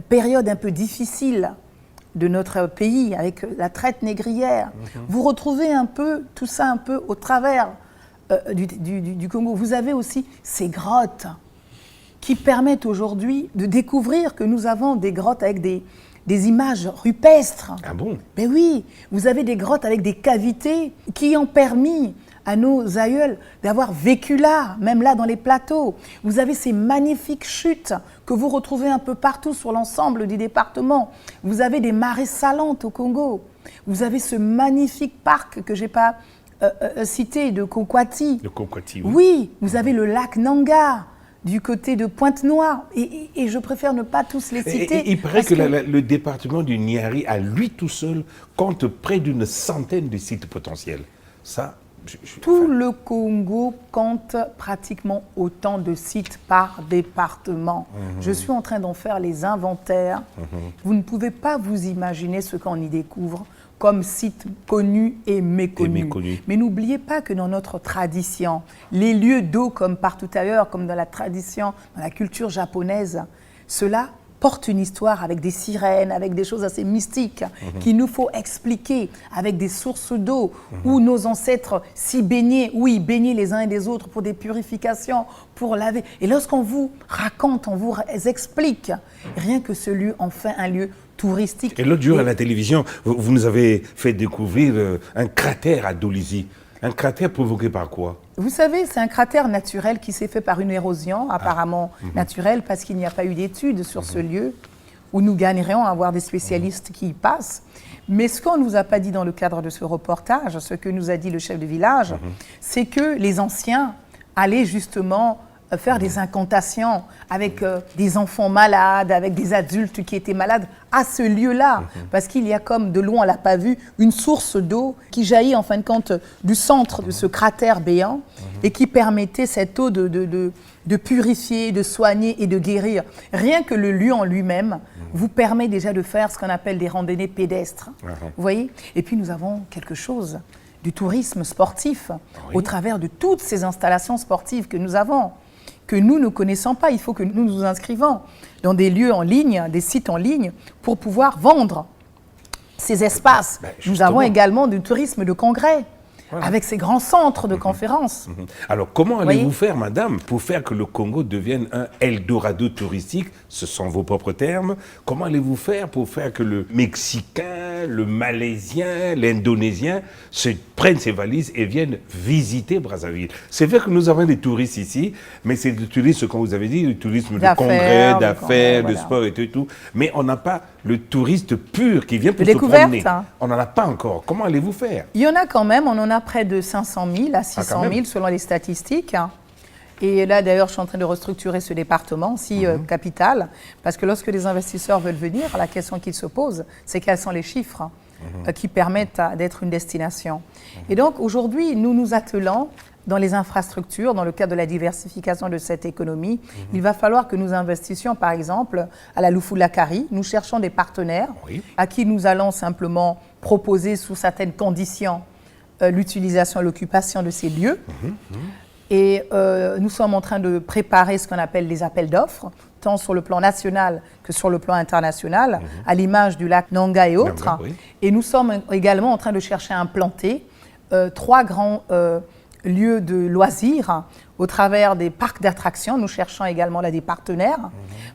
période un peu difficile de notre pays avec la traite négrière. Vous retrouvez un peu tout ça un peu au travers du Congo. Vous avez aussi ces grottes qui permettent aujourd'hui de découvrir que nous avons des grottes avec des images rupestres. Ah bon? Ben oui, vous avez des grottes avec des cavités qui ont permis à nos aïeuls d'avoir vécu là, même là dans les plateaux. Vous avez ces magnifiques chutes que vous retrouvez un peu partout sur l'ensemble du département. Vous avez des marées salantes au Congo. Vous avez ce magnifique parc que je n'ai pas cité de Konkwati. De Konkwati, oui. Oui, vous avez le lac Nanga du côté de Pointe-Noire. Et je préfère ne pas tous les citer. Et il paraît que le département du Niari, à lui tout seul, compte près d'une centaine de sites potentiels. Ça, tout le Congo compte pratiquement autant de sites par département. Je suis en train d'en faire les inventaires. Vous ne pouvez pas vous imaginer ce qu'on y découvre comme sites connus et méconnus. Mais n'oubliez pas que dans notre tradition, les lieux d'eau comme partout ailleurs, comme dans la tradition, dans la culture japonaise, cela porte une histoire avec des sirènes, avec des choses assez mystiques qu'il nous faut expliquer, avec des sources d'eau où nos ancêtres s'y baignaient, où ils baignaient les uns et les autres pour des purifications, pour laver. Et lorsqu'on vous raconte, on vous explique, rien que ce lieu en fait un lieu touristique. Et l'autre jour à la télévision, vous nous avez fait découvrir un cratère à Dolisie. Un cratère provoqué par quoi? Vous savez, c'est un cratère naturel qui s'est fait par une érosion apparemment naturelle parce qu'il n'y a pas eu d'études sur ce lieu où nous gagnerions à avoir des spécialistes qui y passent. Mais ce qu'on ne nous a pas dit dans le cadre de ce reportage, ce que nous a dit le chef de village, c'est que les anciens allaient justement faire des incantations avec des enfants malades, avec des adultes qui étaient malades à ce lieu-là. Parce qu'il y a comme, de loin on ne l'a pas vu, une source d'eau qui jaillit en fin de compte du centre de ce cratère béant et qui permettait cette eau de purifier, de soigner et de guérir. Rien que le lieu en lui-même vous permet déjà de faire ce qu'on appelle des randonnées pédestres. Vous voyez? Et puis nous avons quelque chose du tourisme sportif au travers de toutes ces installations sportives que nous avons, que nous ne connaissons pas. Il faut que nous nous inscrivons dans des lieux en ligne, des sites en ligne, pour pouvoir vendre ces espaces. Nous avons également du tourisme de congrès, avec ces grands centres de conférences. Alors, comment allez-vous faire, madame, pour faire que le Congo devienne un Eldorado touristique? Ce sont vos propres termes. Comment allez-vous faire pour faire que le Mexicain, le Malaisien, l'Indonésien prennent ses valises et viennent visiter Brazzaville? C'est vrai que nous avons des touristes ici, mais c'est du tourisme, comme vous avez dit, le tourisme de congrès, d'affaires, de sport et tout. Mais on n'a pas le touriste pur qui vient pour se promener. On n'en a pas encore. Comment allez-vous faire? Il y en a quand même, on en a près de 500 000 à 600 000 selon les statistiques. Et là, d'ailleurs, je suis en train de restructurer ce département, capitale, parce que lorsque les investisseurs veulent venir, la question qu'ils se posent, c'est quels sont les chiffres qui permettent d'être une destination. Et donc, aujourd'hui, nous nous attelons dans les infrastructures, dans le cadre de la diversification de cette économie. Il va falloir que nous investissions, par exemple, à la Lufulakari. Nous cherchons des partenaires à qui nous allons simplement proposer, sous certaines conditions, l'utilisation et l'occupation de ces lieux. Et nous sommes en train de préparer ce qu'on appelle les appels d'offres, tant sur le plan national que sur le plan international, à l'image du lac Nanga et autres. Et nous sommes également en train de chercher à implanter 3 grands lieux de loisirs au travers des parcs d'attractions. Nous cherchons également là des partenaires,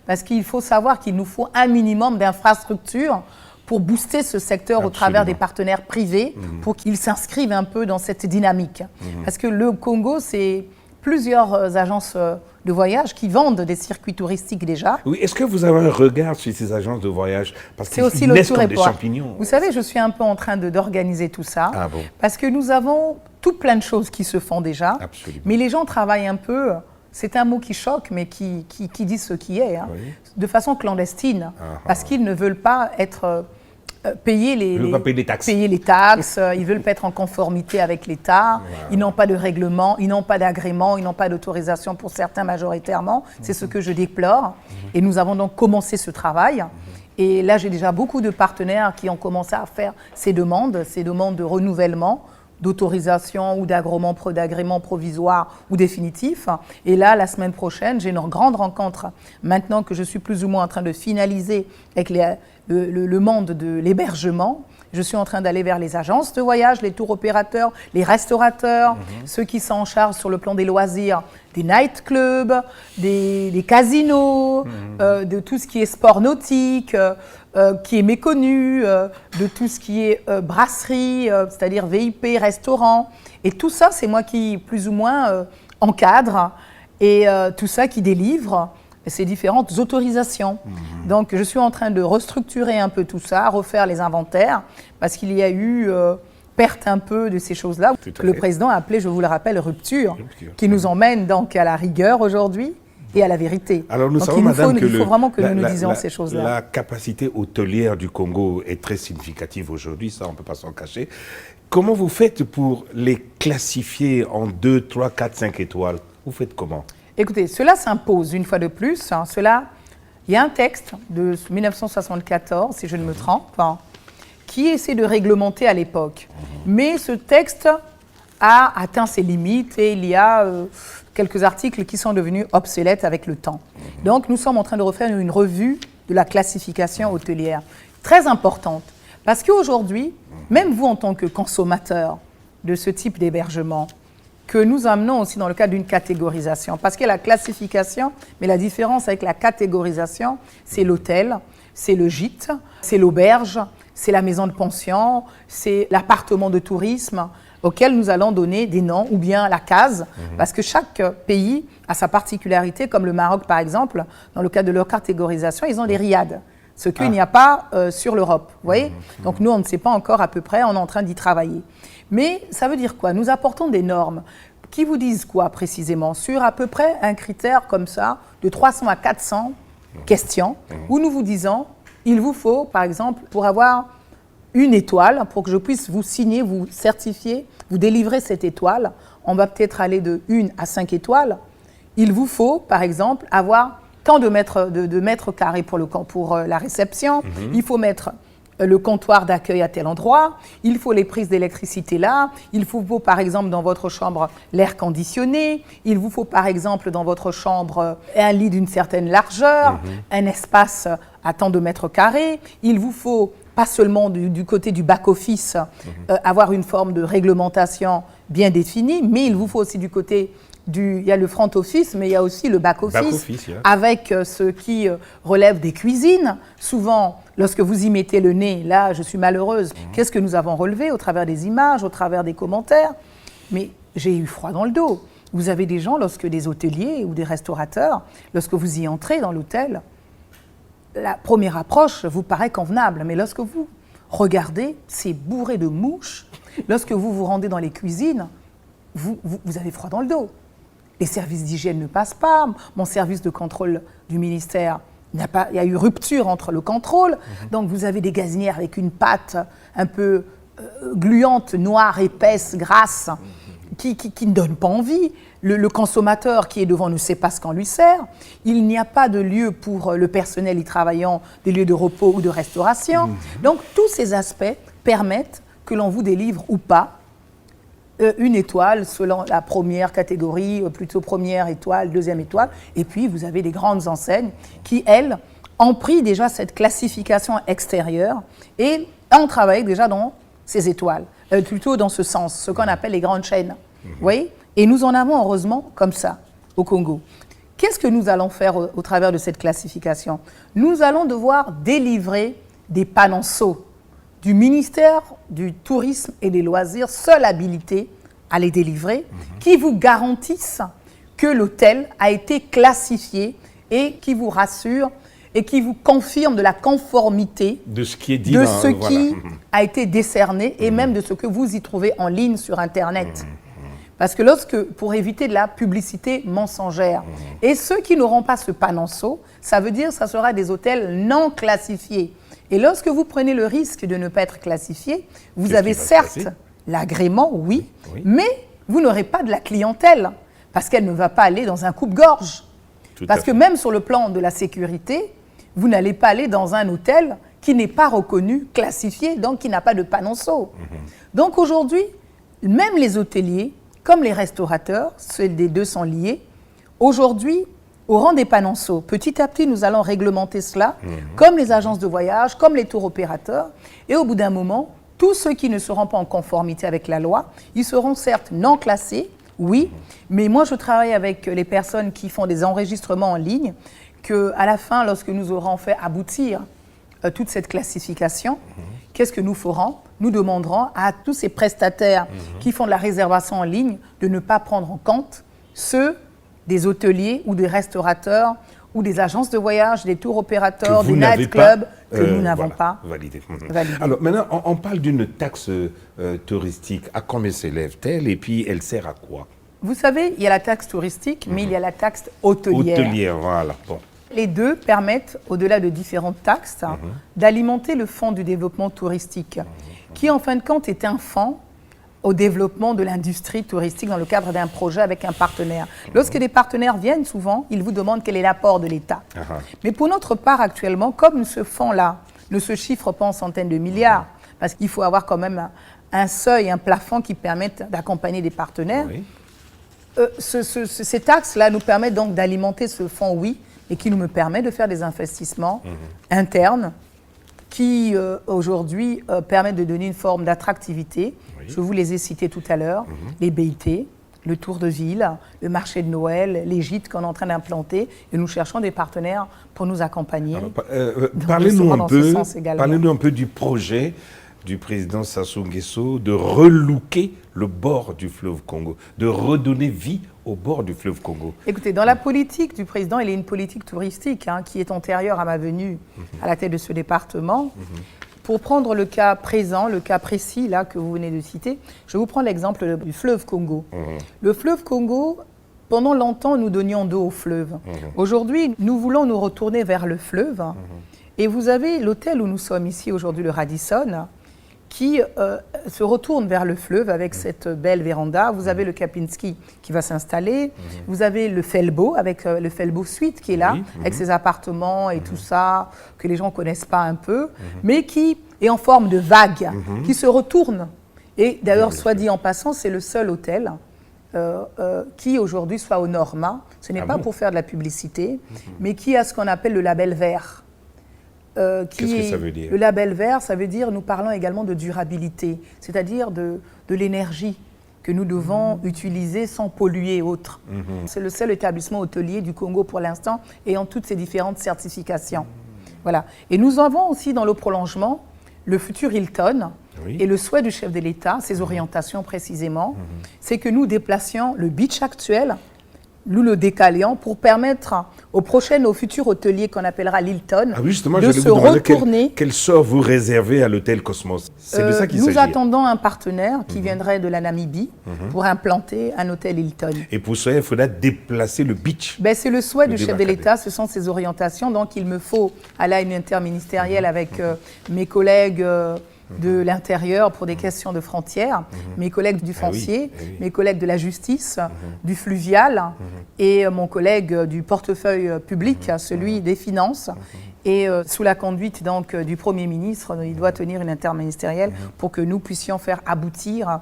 parce qu'il faut savoir qu'il nous faut un minimum d'infrastructures pour booster ce secteur au travers des partenaires privés, pour qu'ils s'inscrivent un peu dans cette dynamique. Parce que le Congo, c'est plusieurs agences de voyage qui vendent des circuits touristiques déjà. Oui, est-ce que vous avez un regard sur ces agences de voyage? Parce c'est aussi le tour et des champignons. Vous savez, je suis un peu en train d'organiser tout ça, parce que nous avons tout plein de choses qui se font déjà, mais les gens travaillent un peu, c'est un mot qui choque, mais qui dit ce qui est, de façon clandestine, parce qu'ils ne veulent pas être... payer les taxes, ils ne veulent pas être en conformité avec l'État, ils n'ont pas de règlement, ils n'ont pas d'agrément, ils n'ont pas d'autorisation pour certains majoritairement. C'est ce que je déplore. Et nous avons donc commencé ce travail. Et là, j'ai déjà beaucoup de partenaires qui ont commencé à faire ces demandes de renouvellement, d'autorisation ou d'agrément provisoire ou définitif. Et là, la semaine prochaine, j'ai une grande rencontre, maintenant que je suis plus ou moins en train de finaliser avec le monde de l'hébergement. Je suis en train d'aller vers les agences de voyage, les tours opérateurs, les restaurateurs, ceux qui sont en charge sur le plan des loisirs, des nightclubs, des casinos, de tout ce qui est sport nautique, qui est méconnu, de tout ce qui est brasserie, c'est-à-dire VIP, restaurant. Et tout ça, c'est moi qui, plus ou moins, encadre et tout ça qui délivre ces différentes autorisations. Donc, je suis en train de restructurer un peu tout ça, refaire les inventaires, parce qu'il y a eu perte un peu de ces choses-là, que le président a appelé, je vous le rappelle, rupture, qui nous emmène donc à la rigueur aujourd'hui et à la vérité. Alors nous donc, savons, madame, il faut vraiment que nous nous disions ces choses-là. La capacité hôtelière du Congo est très significative aujourd'hui, ça on ne peut pas s'en cacher. Comment vous faites pour les classifier en 2, 3, 4, 5 étoiles? Vous faites comment? Écoutez, cela s'impose une fois de plus. Il y a un texte de 1974, si je ne me trompe, qui essaie de réglementer à l'époque. Mais ce texte a atteint ses limites et il y a quelques articles qui sont devenus obsolètes avec le temps. Donc nous sommes en train de refaire une revue de la classification hôtelière, très importante. Parce qu'aujourd'hui, même vous en tant que consommateur de ce type d'hébergement, que nous amenons aussi dans le cadre d'une catégorisation. Parce qu'il y a la classification, mais la différence avec la catégorisation, c'est l'hôtel, c'est le gîte, c'est l'auberge, c'est la maison de pension, c'est l'appartement de tourisme auquel nous allons donner des noms, ou bien la case, parce que chaque pays a sa particularité, comme le Maroc par exemple, dans le cadre de leur catégorisation, ils ont des riads, ce qu'il n'y a pas sur l'Europe. Vous voyez ? Donc nous, on ne sait pas encore à peu près, on est en train d'y travailler. Mais ça veut dire quoi? Nous apportons des normes qui vous disent quoi précisément? Sur à peu près un critère comme ça, de 300 à 400 questions, où nous vous disons, il vous faut, par exemple, pour avoir une étoile, pour que je puisse vous signer, vous certifier, vous délivrer cette étoile, on va peut-être aller de 1 à 5 étoiles, il vous faut, par exemple, avoir tant de mètres carrés pour la réception, il faut mettre le comptoir d'accueil à tel endroit, il faut les prises d'électricité là, il vous faut par exemple dans votre chambre l'air conditionné, il vous faut par exemple dans votre chambre un lit d'une certaine largeur, un espace à tant de mètres carrés, il vous faut pas seulement du côté du back-office avoir une forme de réglementation bien définie, mais il vous faut aussi du côté il y a le front office, mais il y a aussi le back office avec ce qui relève des cuisines. Souvent, lorsque vous y mettez le nez, là, je suis malheureuse. Qu'est-ce que nous avons relevé au travers des images, au travers des commentaires? Mais j'ai eu froid dans le dos. Vous avez des gens, des hôteliers ou des restaurateurs, lorsque vous y entrez dans l'hôtel, la première approche vous paraît convenable, mais lorsque vous regardez, c'est bourré de mouches. Lorsque vous vous rendez dans les cuisines, vous avez froid dans le dos. Les services d'hygiène ne passent pas. Mon service de contrôle du ministère, il y a eu rupture entre le contrôle. Donc vous avez des gazinières avec une pâte un peu gluante, noire, épaisse, grasse, qui ne donne pas envie. Le consommateur qui est devant ne sait pas ce qu'on lui sert. Il n'y a pas de lieu pour le personnel y travaillant, des lieux de repos ou de restauration. Donc tous ces aspects permettent que l'on vous délivre ou pas une étoile selon la première catégorie, plutôt première étoile, deuxième étoile. Et puis, vous avez des grandes enseignes qui, elles, ont pris déjà cette classification extérieure et ont travaillé déjà dans ces étoiles, plutôt dans ce sens, ce qu'on appelle les grandes chaînes. Vous voyez ? Et nous en avons heureusement comme ça au Congo. Qu'est-ce que nous allons faire au travers de cette classification? Nous allons devoir délivrer des panonceaux du ministère du Tourisme et des Loisirs, seule habilité à les délivrer, qui vous garantissent que l'hôtel a été classifié et qui vous rassure et qui vous confirme de la conformité de ce qui est dit, qui a été décerné et même de ce que vous y trouvez en ligne sur Internet. Parce que pour éviter de la publicité mensongère, et ceux qui n'auront pas ce panonceau, ça veut dire que ça sera des hôtels non classifiés. Et lorsque vous prenez le risque de ne pas être classifié, vous avez certes l'agrément, oui, mais vous n'aurez pas de la clientèle, parce qu'elle ne va pas aller dans un coupe-gorge. Parce que même sur le plan de la sécurité, vous n'allez pas aller dans un hôtel qui n'est pas reconnu, classifié, donc qui n'a pas de panonceau. Donc aujourd'hui, même les hôteliers, comme les restaurateurs, ceux des deux sont liés, aujourd'hui, au rang des panonceaux, petit à petit, nous allons réglementer cela, comme les agences de voyage, comme les tours opérateurs, et au bout d'un moment, tous ceux qui ne seront pas en conformité avec la loi, ils seront certes non classés, oui, mais moi je travaille avec les personnes qui font des enregistrements en ligne, qu'à la fin, lorsque nous aurons fait aboutir toute cette classification, qu'est-ce que nous ferons? Nous demanderons à tous ces prestataires qui font de la réservation en ligne de ne pas prendre en compte ceux des hôteliers ou des restaurateurs ou des agences de voyage, des tours opérateurs, des nightclubs que nous n'avons pas validé. Alors maintenant, on parle d'une taxe touristique. À combien s'élève-t-elle et puis elle sert à quoi? Vous savez, il y a la taxe touristique, mais il y a la taxe hôtelière. Hôtelière, voilà. Bon. Les deux permettent, au-delà de différentes taxes, d'alimenter le fonds du développement touristique, qui en fin de compte est un fonds au développement de l'industrie touristique dans le cadre d'un projet avec un partenaire. Lorsque des partenaires viennent, souvent, ils vous demandent quel est l'apport de l'État. Mais pour notre part, actuellement, comme ce fonds-là ne se chiffre pas en centaines de milliards, parce qu'il faut avoir quand même un seuil, un plafond qui permettent d'accompagner des partenaires, ces taxes-là nous permettent donc d'alimenter ce fonds, oui, et qui nous permet de faire des investissements internes qui, aujourd'hui, permettent de donner une forme d'attractivité. Je vous les ai cités tout à l'heure, les BIT, le Tour de Ville, le marché de Noël, les gîtes qu'on est en train d'implanter, et nous cherchons des partenaires pour nous accompagner. Parlez-nous un peu du projet du président Sassou Nguesso de relooker le bord du fleuve Congo, de redonner vie au bord du fleuve Congo. Écoutez, dans la politique du président, il y a une politique touristique qui est antérieure à ma venue à la tête de ce département. Pour prendre le cas présent, le cas précis là que vous venez de citer, je vous prends l'exemple du fleuve Congo. Le fleuve Congo, pendant longtemps, nous donnions dos au fleuve. Aujourd'hui, nous voulons nous retourner vers le fleuve. Et vous avez l'hôtel où nous sommes ici aujourd'hui, le Radisson, qui se retourne vers le fleuve avec cette belle véranda. Vous avez le Kapinski qui va s'installer. Vous avez le Felbo, avec le Felbo Suite qui est là, avec ses appartements et tout ça, que les gens ne connaissent pas un peu, mais qui est en forme de vague, qui se retourne. Et d'ailleurs, soit dit en passant, c'est le seul hôtel qui aujourd'hui soit aux normes. Ce n'est pas pour faire de la publicité, mais qui a ce qu'on appelle le label vert. Qu'est-ce que ça veut dire? Le label vert, ça veut dire, nous parlons également de durabilité, c'est-à-dire de l'énergie que nous devons utiliser sans polluer et autres. C'est le seul établissement hôtelier du Congo pour l'instant ayant toutes ces différentes certifications. Voilà. Et nous avons aussi dans le prolongement le futur Hilton. Et le souhait du chef de l'État, ses orientations précisément, c'est que nous déplacions le beach actuel, nous le décalions pour permettre aux futurs hôteliers qu'on appellera l'Hilton de se retourner. Quel sort vous réservez à l'hôtel Cosmos? C'est de ça qu'il s'agit. Nous attendons un partenaire qui viendrait de la Namibie pour implanter un hôtel Hilton. Et pour cela, il faudra déplacer le beach. C'est le souhait du chef de l'État, ce sont ses orientations. Donc il me faut aller à une interministérielle avec mes collègues de l'intérieur pour des questions de frontières, mes collègues du foncier, mes collègues de la justice, du fluvial et mon collègue du portefeuille public, celui des finances. Et sous la conduite donc du Premier ministre, il doit tenir une interministérielle pour que nous puissions faire aboutir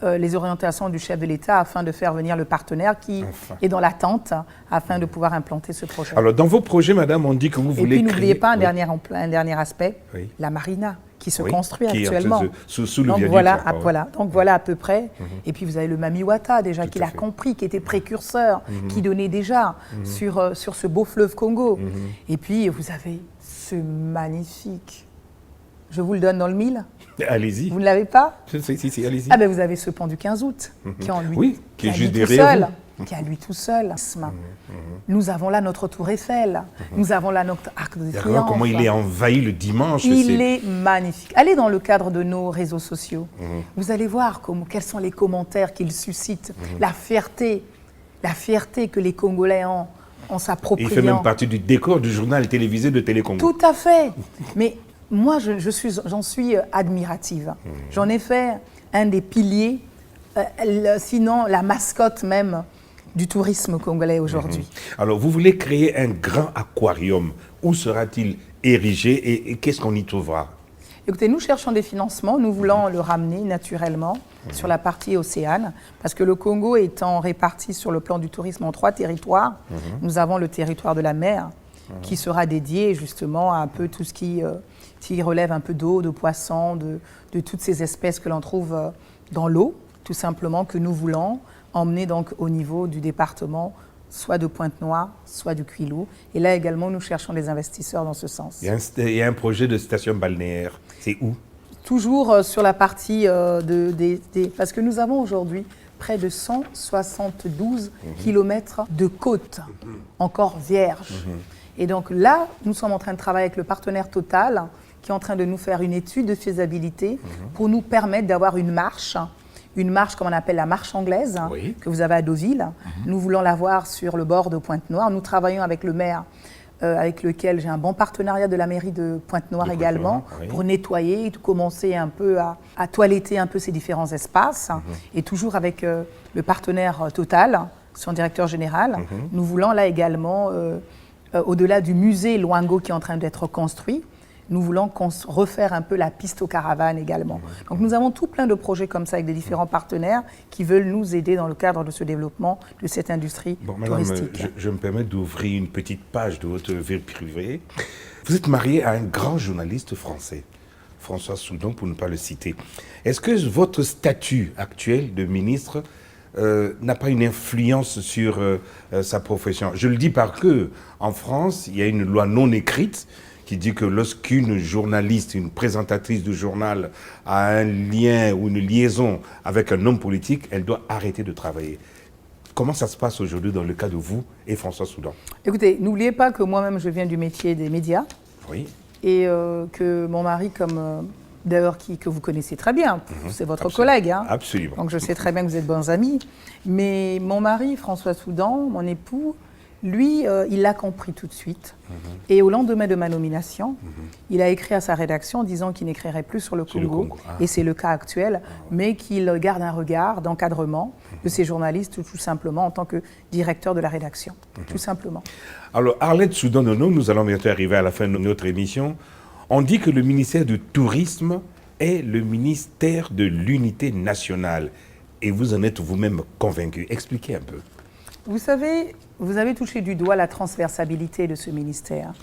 les orientations du chef de l'État afin de faire venir le partenaire qui est dans l'attente afin de pouvoir implanter ce projet. Alors dans vos projets, madame, on dit que vous voulez créer... Et puis n'oubliez pas un dernier aspect, la marina qui se construit actuellement. Sous le donc viaduc. Donc voilà à peu près. Et puis vous avez le Mamiwata déjà qui l'a compris, qui était précurseur, qui donnait déjà sur ce beau fleuve Congo. Et puis vous avez ce magnifique... Je vous le donne dans le mille. Allez-y. Vous ne l'avez pas? Si, allez-y. Vous avez ce pont du 15 août qui en lui, qui est juste derrière vous. Qui a lui tout seul. Nous avons là notre tour Eiffel. Nous avons là notre arc de triomphe. Comment il est envahi le dimanche. Il est magnifique. Allez dans le cadre de nos réseaux sociaux. Vous allez voir quels sont les commentaires qu'il suscite. La fierté que les Congolais ont en s'appropriant. Il fait même partie du décor du journal télévisé de Télécongo. Tout à fait. Mais moi, j'en suis admirative. J'en ai fait un des piliers, sinon la mascotte même, du tourisme congolais aujourd'hui. Alors, vous voulez créer un grand aquarium. Où sera-t-il érigé et qu'est-ce qu'on y trouvera? Écoutez, nous cherchons des financements. Nous voulons le ramener naturellement sur la partie océane, parce que le Congo étant réparti sur le plan du tourisme en 3 territoires, nous avons le territoire de la mer, qui sera dédié justement à un peu tout ce qui relève un peu d'eau, de poissons, de toutes ces espèces que l'on trouve dans l'eau, tout simplement, que nous voulons emmener donc au niveau du département, soit de Pointe-Noire, soit du Kwilu. Et là également, nous cherchons des investisseurs dans ce sens. Il y a un projet de station balnéaire. C'est où? Toujours sur la partie parce que nous avons aujourd'hui près de 172 kilomètres de côte encore vierges. Et donc là, nous sommes en train de travailler avec le partenaire Total, qui est en train de nous faire une étude de faisabilité pour nous permettre d'avoir une marche comme on appelle la marche anglaise, que vous avez à Deauville. Nous voulons l'avoir sur le bord de Pointe-Noire. Nous travaillons avec le maire, avec lequel j'ai un bon partenariat de la mairie de Pointe-Noire également, pour nettoyer, commencer un peu à toiletter un peu ces différents espaces. Et toujours avec le partenaire Total, son directeur général. Nous voulons là également, au-delà du musée Luango qui est en train d'être construit, nous voulons refaire un peu la piste aux caravanes également. Donc nous avons tout plein de projets comme ça avec des différents partenaires qui veulent nous aider dans le cadre de ce développement de cette industrie touristique. Madame, je me permets d'ouvrir une petite page de votre vie privée. Vous êtes mariée à un grand journaliste français, François Soudan, pour ne pas le citer. Est-ce que votre statut actuel de ministre n'a pas une influence sur sa profession? Je le dis parce qu'en France, il y a une loi non écrite qui dit que lorsqu'une journaliste, une présentatrice du journal a un lien ou une liaison avec un homme politique, elle doit arrêter de travailler. Comment ça se passe aujourd'hui dans le cas de vous et François Soudan? Écoutez, n'oubliez pas que moi-même, je viens du métier des médias. Oui. Et que mon mari, d'ailleurs, que vous connaissez très bien, c'est votre collègue. Hein. Absolument. Donc je sais très bien que vous êtes bons amis. Mais mon mari, François Soudan, mon époux, lui, il l'a compris tout de suite. Et au lendemain de ma nomination, il a écrit à sa rédaction disant qu'il n'écrirait plus sur le Congo. Et c'est le cas actuel, mais qu'il garde un regard d'encadrement de ces journalistes, tout simplement, en tant que directeur de la rédaction. Tout simplement. Alors, Arlette Soudan-Nono, nous allons bientôt arriver à la fin de notre émission. On dit que le ministère du Tourisme est le ministère de l'unité nationale. Et vous en êtes vous-même convaincu. Expliquez un peu. Vous savez, vous avez touché du doigt la transversalité de ce ministère.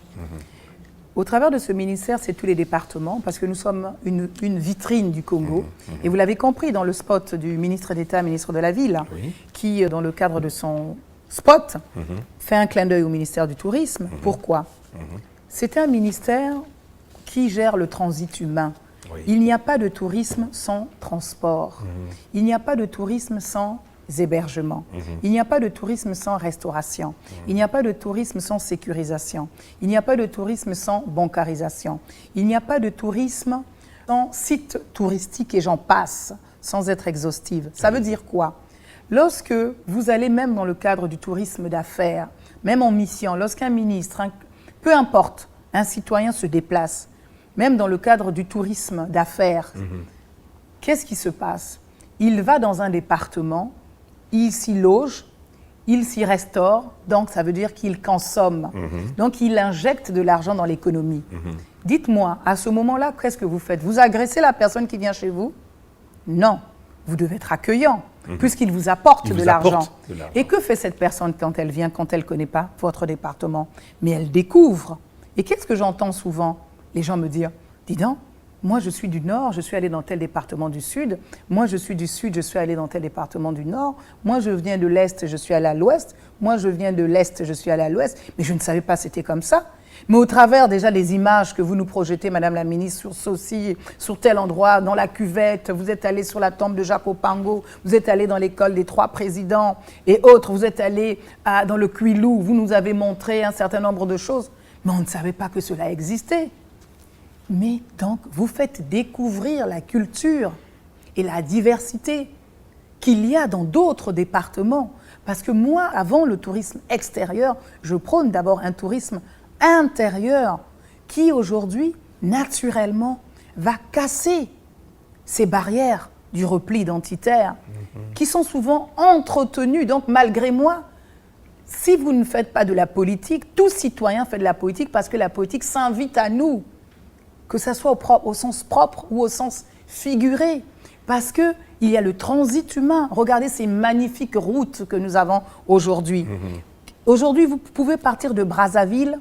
Au travers de ce ministère, c'est tous les départements, parce que nous sommes une vitrine du Congo. Et vous l'avez compris dans le spot du ministre d'État, ministre de la Ville, qui, dans le cadre de son spot, fait un clin d'œil au ministère du Tourisme. Pourquoi? C'est un ministère qui gère le transit humain. Il n'y a pas de tourisme sans transport. Il n'y a pas de tourisme sans hébergements. Il n'y a pas de tourisme sans restauration. Il n'y a pas de tourisme sans sécurisation. Il n'y a pas de tourisme sans bancarisation. Il n'y a pas de tourisme sans site touristique et j'en passe, sans être exhaustive. Ça veut dire quoi? Lorsque vous allez même dans le cadre du tourisme d'affaires, même en mission, lorsqu'un ministre, peu importe, un citoyen se déplace, même dans le cadre du tourisme d'affaires, qu'est-ce qui se passe? Il va dans un département, il s'y loge, il s'y restaure, donc ça veut dire qu'il consomme. Donc il injecte de l'argent dans l'économie. Dites-moi, à ce moment-là, qu'est-ce que vous faites? Vous agressez la personne qui vient chez vous? Non, vous devez être accueillant, puisqu'il vous apporte de l'argent. Et que fait cette personne quand elle vient, quand elle ne connaît pas votre département? Mais elle découvre. Et qu'est-ce que j'entends souvent? Les gens me disent, dis donc, moi, je suis du Nord, je suis allé dans tel département du Sud. Moi, je suis du Sud, je suis allé dans tel département du Nord. Moi, je viens de l'Est, je suis allé à l'Ouest. Moi, je viens de l'Est, je suis allé à l'Ouest. Mais je ne savais pas que c'était comme ça. Mais au travers déjà des images que vous nous projetez, Madame la Ministre, sur ceci, sur tel endroit, dans la cuvette, vous êtes allé sur la tombe de Jacques Opango, vous êtes allé dans l'école des 3 présidents et autres, vous êtes allé dans le Kwilu, vous nous avez montré un certain nombre de choses. Mais on ne savait pas que cela existait. Mais donc, vous faites découvrir la culture et la diversité qu'il y a dans d'autres départements. Parce que moi, avant le tourisme extérieur, je prône d'abord un tourisme intérieur qui, aujourd'hui, naturellement, va casser ces barrières du repli identitaire, qui sont souvent entretenus. Donc, malgré moi, si vous ne faites pas de la politique, tout citoyen fait de la politique parce que la politique s'invite à nous, que ce soit au sens propre ou au sens figuré. Parce qu'il y a le transit humain. Regardez ces magnifiques routes que nous avons aujourd'hui. Aujourd'hui, vous pouvez partir de Brazzaville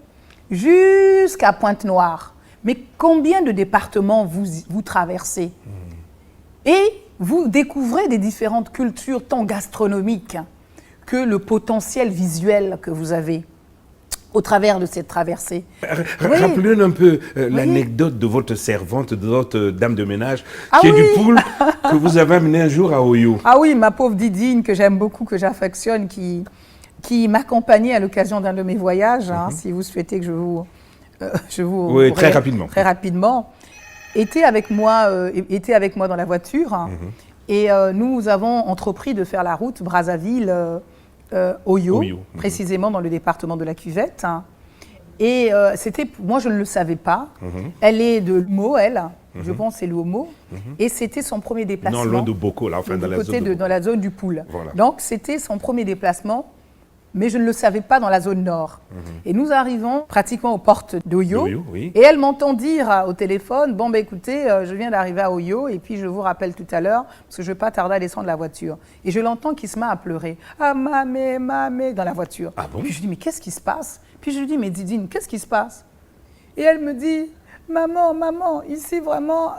jusqu'à Pointe-Noire. Mais combien de départements vous traversez? Et vous découvrez des différentes cultures, tant gastronomiques que le potentiel visuel que vous avez au travers de cette traversée. Rappelez-nous un peu l'anecdote de votre servante, de votre dame de ménage, Ah qui est oui. du poule, que vous avez amené un jour à Oyo. Ah oui, ma pauvre Didine, que j'aime beaucoup, que j'affectionne, qui m'accompagnait à l'occasion d'un de mes voyages, si vous souhaitez que je vous Oui, très rapidement. Très rapidement, était avec moi dans la voiture. Et nous avons entrepris de faire la route Brazzaville-Oyo, précisément dans le département de la Cuvette. Et moi, je ne le savais pas. Elle est de Lumo, elle. Je pense que c'est Lumo. Et c'était son premier déplacement. Non, loin de Boko, là, enfin, dans la zone du Poule. Voilà. Donc, c'était son premier déplacement. Mais je ne le savais pas dans la zone nord. Et nous arrivons pratiquement aux portes d'Oyo. Oui. Et elle m'entend dire au téléphone, bon, écoutez, je viens d'arriver à Oyo et puis je vous rappelle tout à l'heure, parce que je ne vais pas tarder à descendre de la voiture. Et je l'entends qui se met à pleurer. Ah, mamé, dans la voiture. Ah bon? Puis je dis, mais qu'est-ce qui se passe? Puis je lui dis, mais Didine, qu'est-ce qui se passe? Et elle me dit, maman, ici vraiment,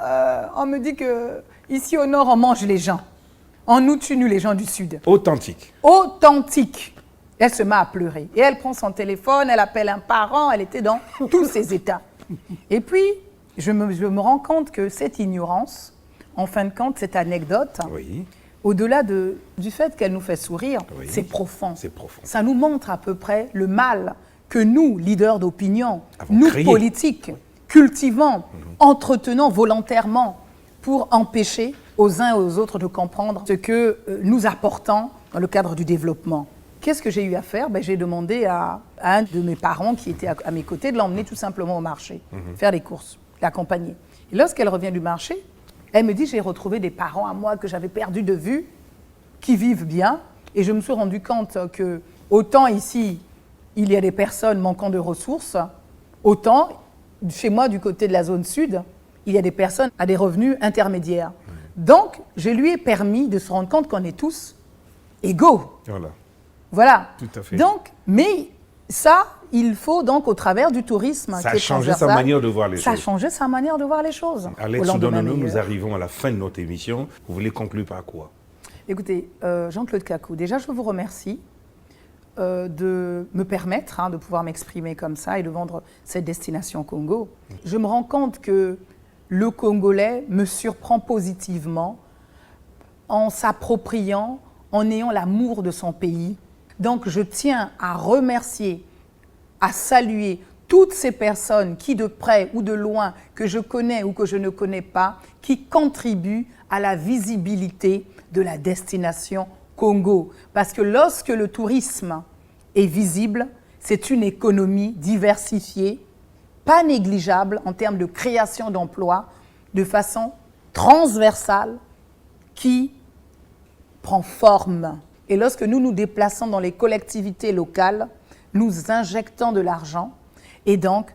on me dit que ici au nord, on mange les gens. On nous tue, nous, les gens du sud. Authentique. Elle se met à pleurer. Et elle prend son téléphone, elle appelle un parent, elle était dans tous ses états. Et puis, je me rends compte que cette ignorance, en fin de compte, cette anecdote, au-delà du fait qu'elle nous fait sourire, c'est profond. Ça nous montre à peu près le mal que nous, leaders d'opinion, nous, politiques, cultivons, entretenons volontairement pour empêcher aux uns et aux autres de comprendre ce que nous apportons dans le cadre du développement. Qu'est-ce que j'ai eu à faire? J'ai demandé à un de mes parents qui était à mes côtés de l'emmener tout simplement au marché, faire des courses, l'accompagner. Et lorsqu'elle revient du marché, elle me dit, j'ai retrouvé des parents à moi que j'avais perdus de vue, qui vivent bien. Et je me suis rendu compte que autant ici, il y a des personnes manquant de ressources, autant chez moi, du côté de la zone sud, il y a des personnes à des revenus intermédiaires. Donc, je lui ai permis de se rendre compte qu'on est tous égaux. Voilà. Tout à fait. Donc, mais ça, il faut donc au travers du tourisme. Ça a changé sa manière de voir les choses. Ça a changé sa manière de voir les choses. Alex Soudonono, nous arrivons à la fin de notre émission. Vous voulez conclure par quoi? Écoutez, Jean-Claude Kakou, déjà je vous remercie de me permettre de pouvoir m'exprimer comme ça et de vendre cette destination Congo. Je me rends compte que le Congolais me surprend positivement en s'appropriant, en ayant l'amour de son pays. Donc, je tiens à remercier, à saluer toutes ces personnes qui, de près ou de loin, que je connais ou que je ne connais pas, qui contribuent à la visibilité de la destination Congo. Parce que lorsque le tourisme est visible, c'est une économie diversifiée, pas négligeable en termes de création d'emplois, de façon transversale, qui prend forme. Et lorsque nous nous déplaçons dans les collectivités locales, nous injectons de l'argent et donc,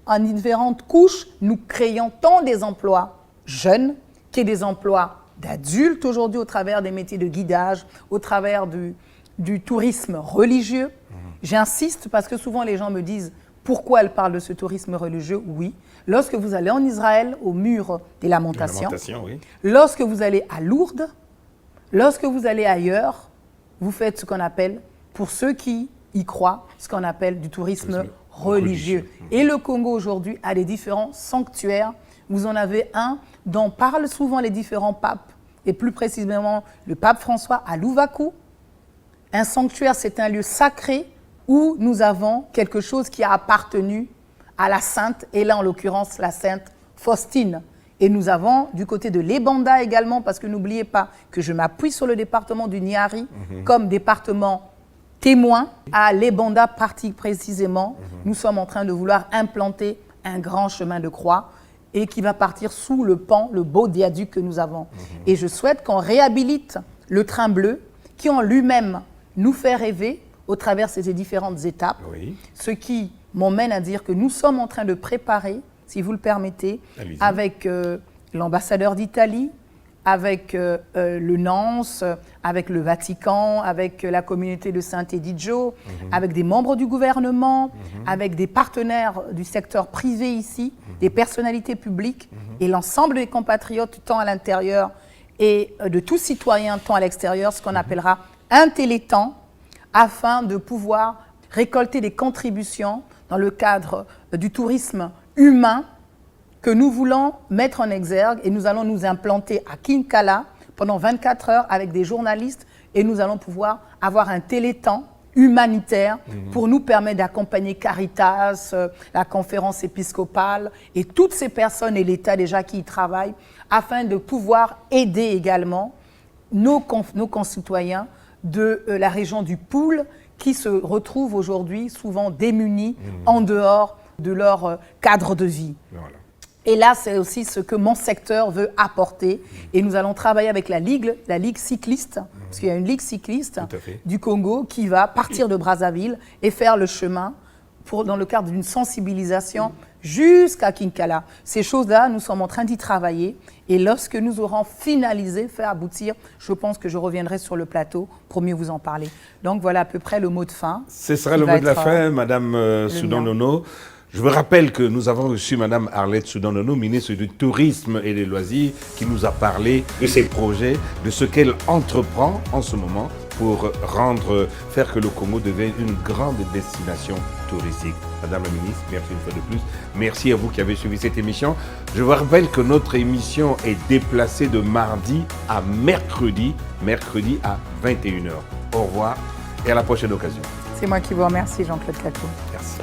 en différentes couches, nous créons tant des emplois jeunes que des emplois d'adultes aujourd'hui au travers des métiers de guidage, au travers du tourisme religieux. J'insiste parce que souvent les gens me disent pourquoi elle parle de ce tourisme religieux. Oui, lorsque vous allez en Israël, au mur des Lamentations, lorsque vous allez à Lourdes, lorsque vous allez ailleurs, vous faites ce qu'on appelle, pour ceux qui y croient, ce qu'on appelle du tourisme religieux. Et le Congo aujourd'hui a des différents sanctuaires. Vous en avez un dont parlent souvent les différents papes, et plus précisément le pape François à Louvakou. Un sanctuaire, c'est un lieu sacré où nous avons quelque chose qui a appartenu à la sainte, et là en l'occurrence la sainte Faustine. Et nous avons du côté de l'Ebanda également, parce que n'oubliez pas que je m'appuie sur le département du Niari comme département témoin. À l'Ebanda précisément, nous sommes en train de vouloir implanter un grand chemin de croix. et qui va partir sous le pont, le beau viaduc que nous avons. Et je souhaite qu'on réhabilite le train bleu qui en lui-même nous fait rêver au travers de ces différentes étapes, ce qui m'emmène à dire que nous sommes en train de préparer, si vous le permettez, avec l'ambassadeur d'Italie, avec le Nance, avec le Vatican, avec la communauté de Saint-Edigio, avec des membres du gouvernement, avec des partenaires du secteur privé ici, des personnalités publiques et l'ensemble des compatriotes tant à l'intérieur et de tout citoyen tant à l'extérieur, ce qu'on appellera un téléthon, afin de pouvoir récolter des contributions dans le cadre du tourisme humain que nous voulons mettre en exergue, et nous allons nous implanter à Kinkala pendant 24 heures avec des journalistes, et nous allons pouvoir avoir un téléthon humanitaire pour nous permettre d'accompagner Caritas, la conférence épiscopale et toutes ces personnes et l'État déjà qui y travaillent, afin de pouvoir aider également nos concitoyens de la région du Poul qui se retrouvent aujourd'hui souvent démunis en dehors de leur cadre de vie. Voilà. Et là, c'est aussi ce que mon secteur veut apporter. Et nous allons travailler avec la Ligue cycliste, parce qu'il y a une Ligue cycliste du Congo qui va partir de Brazzaville et faire le chemin dans le cadre d'une sensibilisation jusqu'à Kinkala. Ces choses-là, nous sommes en train d'y travailler. Et lorsque nous aurons finalisé, fait aboutir, je pense que je reviendrai sur le plateau pour mieux vous en parler. Donc voilà à peu près le mot de fin. Ce sera le mot de la fin, Madame Soudan-Nono. Je vous rappelle que nous avons reçu Mme Arlette Soudan-Nono, ministre du Tourisme et des Loisirs, qui nous a parlé de ses projets, de ce qu'elle entreprend en ce moment pour faire que le Congo devienne une grande destination touristique. Madame la ministre, merci une fois de plus. Merci à vous qui avez suivi cette émission. Je vous rappelle que notre émission est déplacée de mardi à mercredi à 21h. Au revoir et à la prochaine occasion. C'est moi qui vous remercie, Jean-Claude Cacou. Merci.